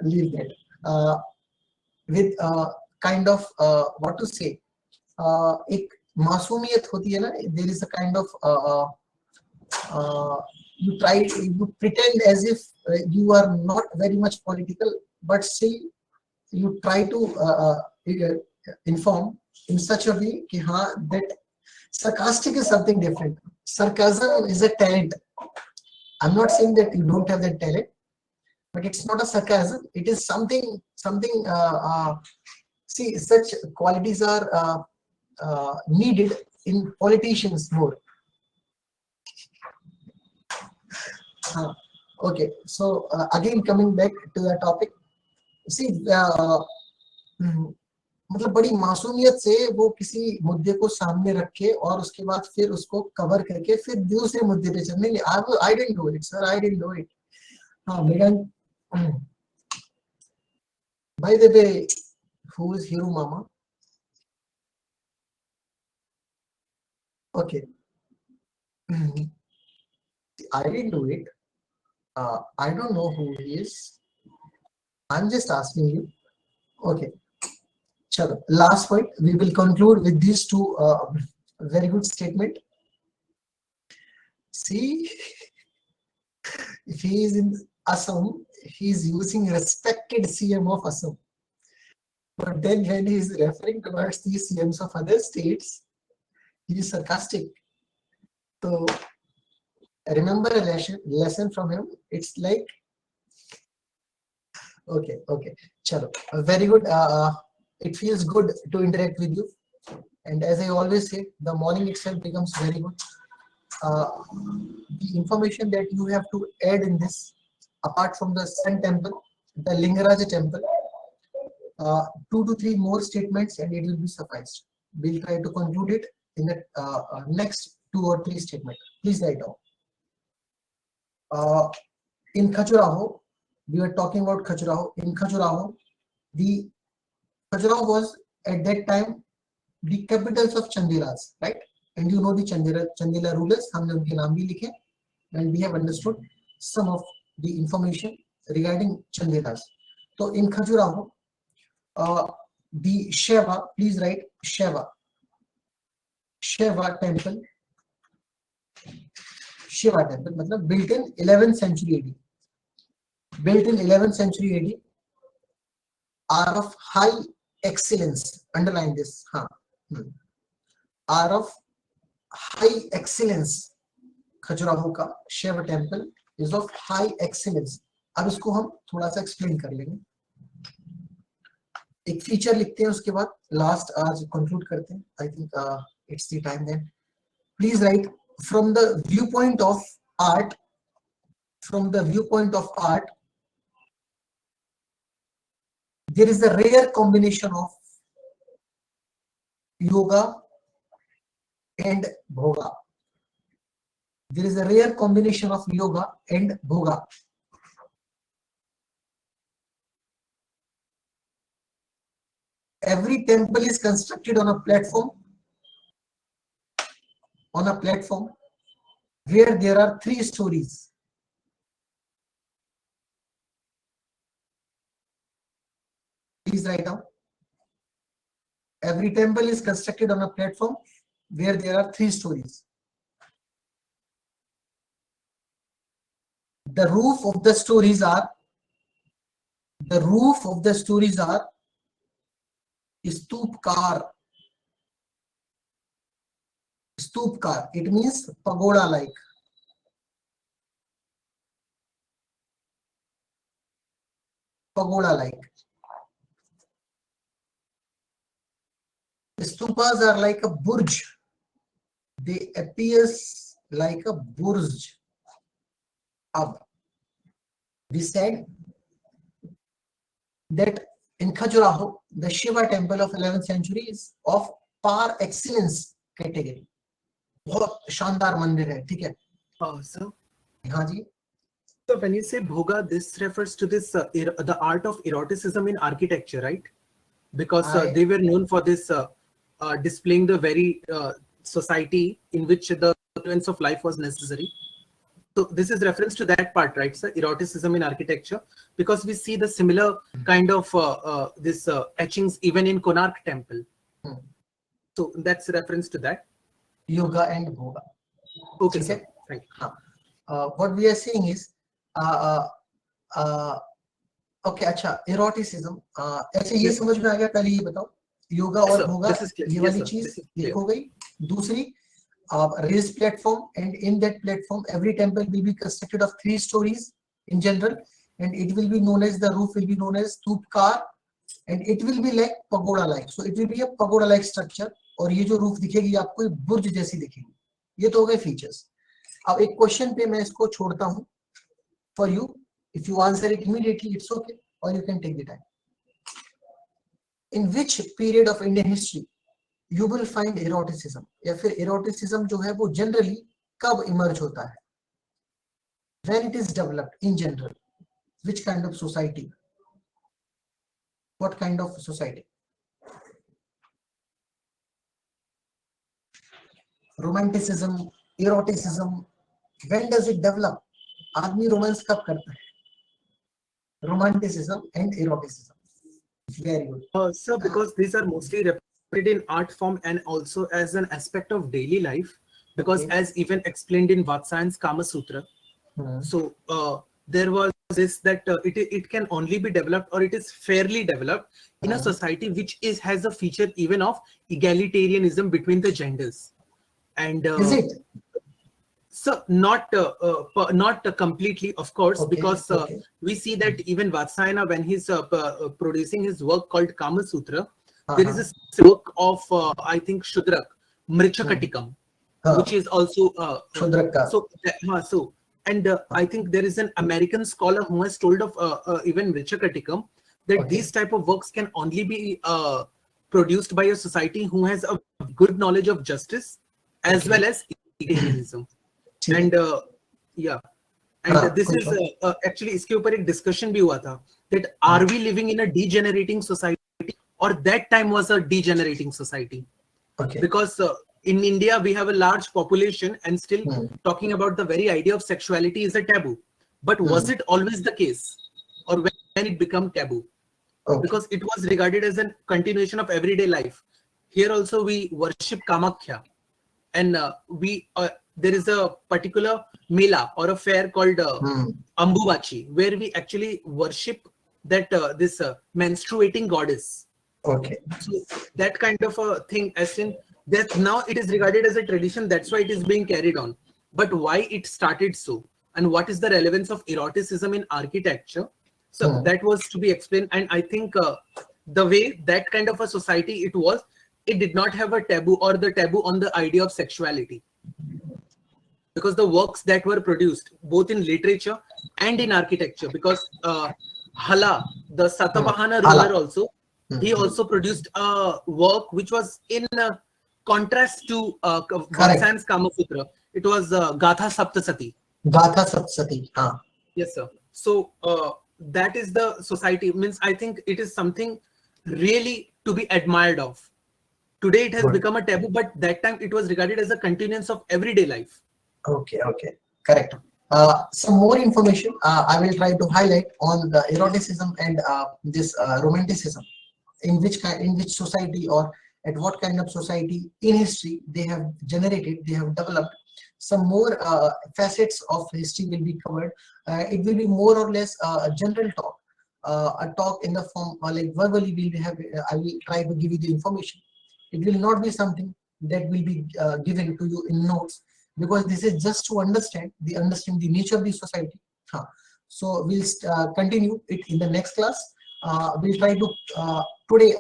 leave that, with kind of what to say, एक मासूमियत होती है ना, there is a kind of you pretend as if you are not very much political, but still you try to inform in such a way कि हाँ, that sarcastic is something different. Sarcasm is a talent. I'm not saying that you don't have that talent, but it's not a sarcasm. It is something See, such qualities are needed in politicians more. Okay, so again coming back to the topic, see, मतलब बड़ी मासूमियत से वो किसी मुद्दे को सामने रखे और उसके बाद फिर उसको कवर करके फिर दूसरे मुद्दे पे चलने लिए. I didn't do it, sir. I didn't do it. हाँ, Megan. By the way, who is Hiru Mama? Okay. I didn't do it. I don't know who he is. I'm just asking you. Okay. Chalo. Last point. We will conclude with these two very good statement. See, if he is in Assam, he is using respected CM of Assam. But then when he is referring towards the CMs of other states, he is sarcastic. So remember a lesson from him. It's like, okay, chalo, very good. It feels good to interact with you, and as I always say, the morning itself becomes very good. The information that you have to add in this, apart from the Sun Temple, the Lingaraja Temple, 2 to 3 more statements, and it will be sufficed. We'll try to conclude it in the next 2 or 3 statements. Please write down. In Khajuraho, we were talking about Khajuraho. In Khajuraho, the Khajuraho was at that time the capitals of Chandilas, right? And you know the Chandila rulers, हमने उनके नाम भी लिखे, and we have understood some of the information regarding Chandilas. So in Khajuraho, the Shiva, please write Shiva temple. Shiva temple, मतलब built in 11th century AD. Built in 11th century AD, are of high excellence. Underline this. Are of high excellence. Khajuraho का Shiva temple is of high excellence. अब इसको हम थोड़ा सा explain कर लेंगे. एक फीचर लिखते हैं, उसके बाद लास्ट आज कंक्लूड करते हैं. I think it's the time then. Please write from the viewpoint of art. From the viewpoint of art, there is a rare combination of yoga and bhoga. There is a rare combination of yoga and bhoga. Every temple is constructed on a platform. Where there are 3 stories. Please write down. Every temple is constructed on a platform where there are 3 stories. The roof of the stories are stoopkar. Stoopkar, it means pagoda like. Stupas are like a burj. They appear like a burj. We said that in Khajuraho, the Shiva temple of 11th century is of par excellence category. बहुत शानदार मंदिर है, ठीक है? So, हाँ जी. So when you say bhoga, this refers to this the art of eroticism in architecture, right? Because they were known for this displaying the very society in which the influence of life was necessary. So this is reference to that part, right, sir? Eroticism in architecture, because we see the similar kind of this etchings even in Konark temple. So that's reference to that. Yoga and bhoga. Okay, sir. Thank you. What we are saying is, okay, अच्छा, eroticism. ऐसे ये समझ में आ गया? पहले ये बताओ, योगा और भोगा, ये वाली चीज एक हो गई. दूसरी, raised platform, and in that platform every temple will be constructed of 3 stories in general, and it will be known as, the roof will be known as stoopkar, and it will be like pagoda like. So it will be a pagoda like structure, और ये जो roof दिखेगी आपको ये बुर्ज जैसी दिखेगी. ये तो हो गए फीचर्स. अब एक क्वेश्चन पे मैं इसको छोड़ता हूँ for you. If you answer it immediately, it's okay, or you can take the time. In which period of Indian history you will find eroticism? या फिर eroticism जो है वो generally कब emerge होता है? When it is developed in general, which kind of society? What kind of society? Romanticism, eroticism, when does it develop? आदमी romance कब करता है? Romanticism and eroticism. Very good. Sir, because these are mostly represented in art form and also as an aspect of daily life, because Okay. as even explained in Vatsayan's Kama Sutra, so there was this that it can only be developed, or it is fairly developed in a society which has a feature even of egalitarianism between the genders. And Is it? so not completely, of course, Okay, because okay. we see that even Vatsayana, when he's producing his work called Kama Sutra, there is a work of I think Shudrak, Mrichakatikam, which is also Shudraka. so and I think there is an American scholar who has told of even Mrichakatikam that Okay. these type of works can only be produced by a society who has a good knowledge of justice as well as egalitarianism. And yeah, and this is actually इसके ऊपर एक discussion भी हुआ था that are we living in a degenerating society or that time was a degenerating society? Okay. Because in India we have a large population and still talking about the very idea of sexuality is a taboo. But was it always the case, or when it became taboo? Okay. Because it was regarded as a continuation of everyday life. Here also we worship Kamakhya, and there is a particular mela or a fair called Ambubachi, where we actually worship that this menstruating goddess. Okay. So that kind of a thing, as in that now it is regarded as a tradition, that's why it is being carried on. But why it started so, and what is the relevance of eroticism in architecture? So that was to be explained. And I think the way that kind of a society it was, it did not have a taboo or the taboo on the idea of sexuality. Because the works that were produced both in literature and in architecture, because Hala, the Satavahana ruler also, he also produced a work which was in contrast to Vatsayan's Kama Sutra. It was Gatha Saptasati. Gatha Saptasati. Yes, sir. So that is the society. Means I think it is something really to be admired of. Today it has become a taboo, but that time it was regarded as a continuance of everyday life. Okay, okay, correct. Some more information I will try to highlight on the eroticism and this romanticism. In which society or at what kind of society in history they have generated, they have developed. Some more facets of history will be covered. It will be more or less a general talk, a talk in the form like verbally we will have. I will try to give you the information. It will not be something that will be given to you in notes, because this is just to understand the nature of the society. So we'll continue it in the next class. We'll try to today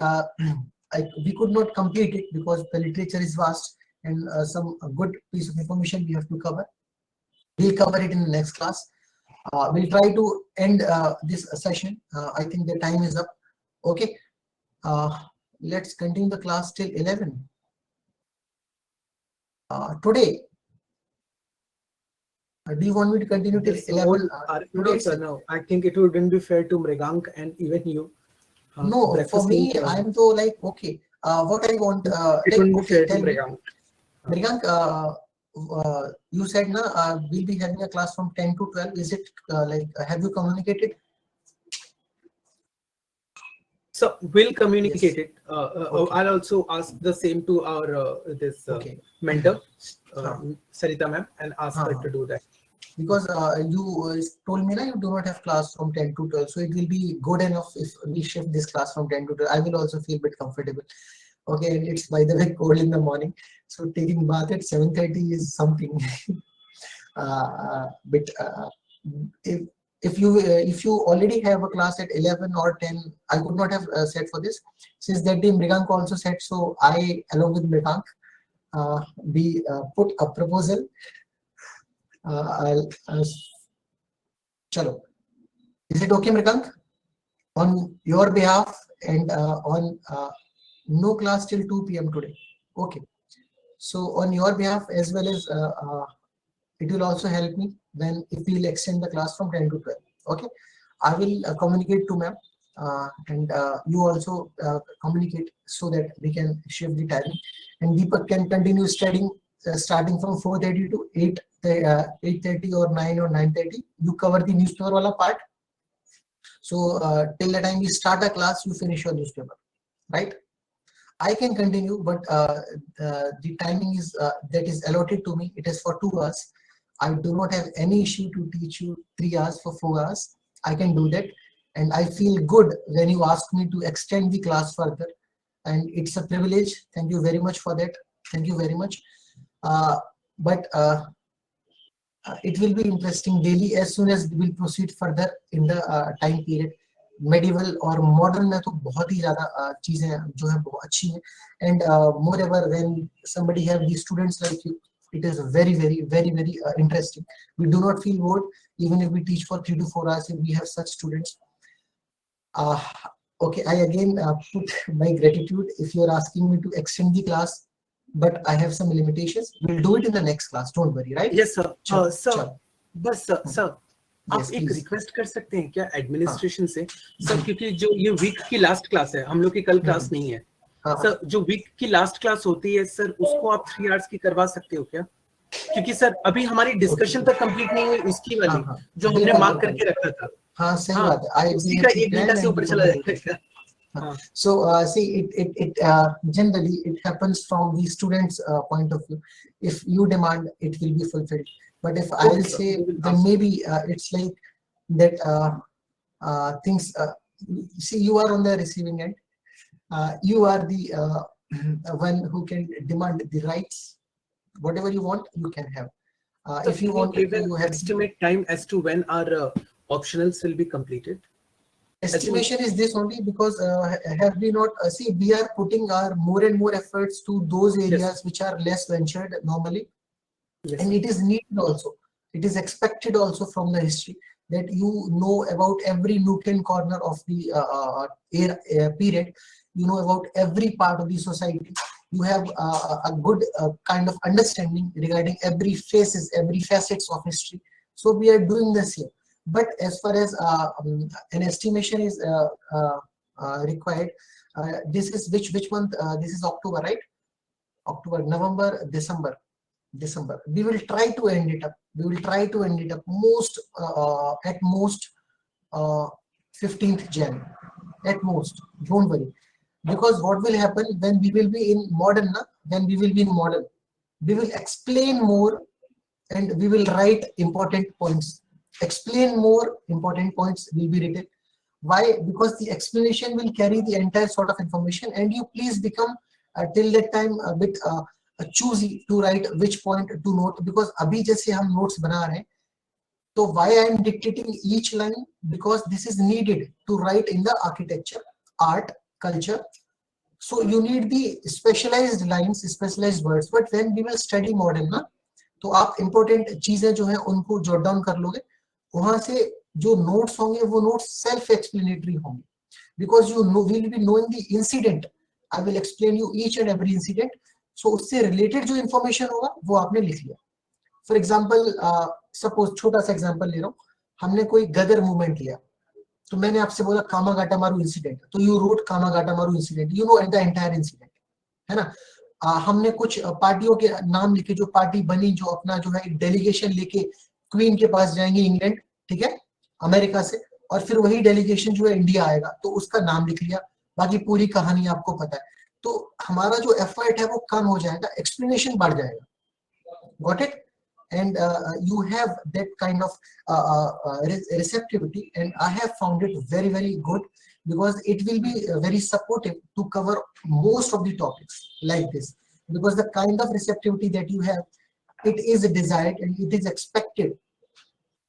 we could not complete it because the literature is vast and some good piece of information we have to cover. We'll cover it in the next class. We'll try to end this session. I think the time is up. Okay, let's continue the class till 11. Today, do you want me to continue till 11? No, sir, no. I think it wouldn't be fair to Mrigank and even you. No, for me, I'm so like, okay, what I want, it wouldn't be fair to Mrigank. Mrigank, you said na, we'll be having a class from 10 to 12. Is it like, have you communicated? So we'll communicate it. Okay. I'll also ask the same to our mentor, Sarita ma'am, and ask her to do that. Because you told me you do not have class from 10 to 12, so it will be good enough if we shift this class from 10 to 12. I will also feel a bit comfortable. Okay, and it's by the way cold in the morning, so taking bath at 7:30 is something. If if you already have a class at 11 or 10, I could not have said for this. Since that day Mrigank also said, so I along with Mrigank we put a proposal. Chalo. Is it okay, Mrigank? On your behalf and on no class till 2 p.m. today. Okay. So on your behalf as well as it will also help me when if we will extend the class from 10 to 12. Okay. I will communicate to ma'am and you also communicate so that we can shift the timing, and Deepak can continue studying starting from 4:30 to 8:30 or 9 or 9:30. You cover the newspaper wala part. So till the time we start a class, you finish your newspaper, right? I can continue, but the timing is that is allotted to me. It is for 2 hours. I do not have any issue to teach you 3 hours for 4 hours. I can do that, and I feel good when you ask me to extend the class further, and it's a privilege. Thank you very much for that. Thank you very much. But it will be interesting daily as soon as we will proceed further in the time period. Medieval और modern में तो बहुत ही ज़्यादा चीजें जो है बहुत अच्छी हैं, and moreover when somebody have these students like you, it is very interesting. We do not feel bored even if we teach for 3 to 4 hours if we have such students. Okay, I again put my gratitude if you are asking me to extend the class, but I have some limitations. We'll do it in the next class. Don't worry, right? Yes, sir. Sir, बस sir, आप एक request कर सकते हैं क्या administration से sir, क्योंकि जो ये वीक की लास्ट क्लास है, हम लोग की कल क्लास नहीं है सर, जो वीक की लास्ट क्लास होती है सर, उसको आप 3 आवर्स की करवा सकते हो क्या? क्योंकि सर अभी हमारी डिस्कशन तक कंप्लीट नहीं हुई, उसकी वाली जो हमने मार्क करके रखा था। हाँ, सही बात है। उसी का 1 घंटा से ऊपर चला जाएगा। So see, it generally it happens from the students' point of view. If you demand, it will be fulfilled. But if I will say, then maybe it's like that things. See, you are on the receiving end. You are the one who can demand the rights. Whatever you want, you can have. So if you want, you have estimate time as to when our optionals will be completed. Estimation is this only because have we not see we are putting our more and more efforts to those areas which are less ventured normally, and it is needed also. It is expected also from the history that you know about every nook and corner of the period. You know about every part of the society. You have a good kind of understanding regarding every facets of history. So we are doing the same. But as far as an estimation is required, this is which month? This is October, right? October, November, December. We will try to end it up. We will try to end it up at most 15th Jan. At most, don't worry. Because what will happen when we will be in modern? When we will be in modern, we will explain more and we will write important points. Explain more important points will be written. Why? Because the explanation will carry the entire sort of information, and you please become till that time a bit choosy to write which point to note. Because abhi jaise hum notes bana rahe hain, so why I am dictating each line? Because this is needed to write in the architecture, art, culture. So you need the specialized lines, specialized words. But when we will study modern ना, तो आप important चीजें जो है उनको jot down कर लोगे. वहां से जो notes होंगे वो notes self-explanatory होंगे. Because you know, will be knowing the incident. I will explain you each and every incident. So उससे related जो information होगा वो आपने लिख लिया. For example, suppose छोटा सा example ले रहा हूँ. हमने कोई गदर मूवमेंट लिया, तो मैंने आपसे बोला कामागाटा मारू इंसिडेंट, तो यू रोट कामागाटा मारू incident, you know the entire incident, है ना. हमने कुछ पार्टियों के नाम लिखे, जो पार्टी बनी, जो अपना जो है डेलीगेशन लेके क्वीन के पास जाएंगे इंग्लैंड, ठीक है, अमेरिका से, और फिर वही डेलीगेशन जो है इंडिया आएगा, तो उसका नाम लिख लिया. बाकी पूरी कहानी आपको पता है. तो हमारा जो एफर्ट है वो कम हो जाएगा, एक्सप्लेनेशन बढ़ जाएगा. Got it? And you have that kind of receptivity, and I have found it very good, because it will be very supportive to cover most of the topics like this, because the kind of receptivity that you have, it is desired and it is expected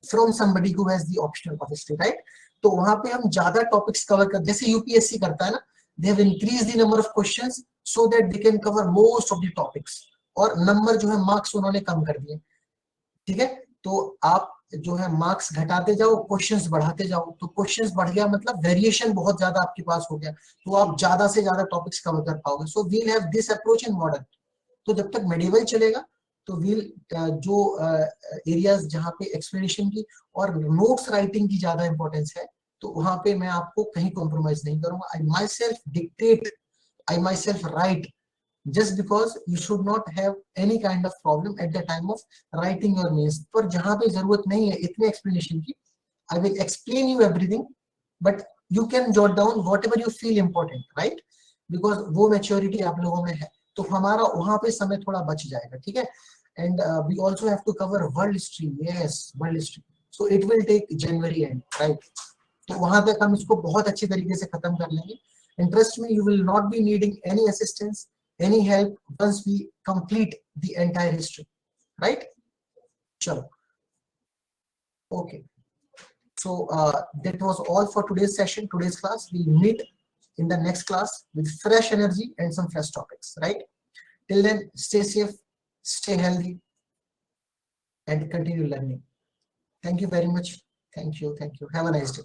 from somebody who has the optional of history, right? तो वहां पे हम ज्यादा topics cover कर, जैसे UPSC करता है ना, they have increased the number of questions so that they can cover most of the topics, और नंबर जो है मार्क्स उन्होंने कम कर दिए, ठीक है? तो आप जो है मार्क्स घटाते जाओ, क्वेश्चंस बढ़ाते जाओ, तो क्वेश्चंस बढ़ गया मतलब वेरिएशन बहुत ज्यादा आपके पास हो गया, तो आप ज्यादा से ज्यादा टॉपिक्स कवर कर पाओगे. So we'll have this approach in modern. तो जब तक मेडिवल चलेगा तो वील जो एरियाज जहाँ पे एक्सप्लेनेशन की और नोट्स राइटिंग की ज्यादा इंपॉर्टेंस है, तो वहां पे मैं आपको कहीं कॉम्प्रोमाइज नहीं करूंगा. I myself dictate, I myself right, just because you should not have any kind of problem at the time of writing your mains. पर जहां पे जरूरत नहीं है इतने explanation की, I will explain you everything, but you can jot down whatever you feel important, right? Because वो maturity आप लोगों में है, तो हमारा वहां पे समय थोड़ा बच जाएगा, ठीक है? And we also have to cover world history. Yes, world history. So it will take January end, right? तो वहां तक हम इसको बहुत अच्छी तरीके से खत्म कर लेंगे. And trust me, you will not be needing any assistance, any help once we complete the entire history, right? Chalo. Okay. So that was all for today's session, today's class. We'll meet in the next class with fresh energy and some fresh topics, right? Till then, stay safe, stay healthy, and continue learning. Thank you very much. Thank you. Thank you. Have a nice day.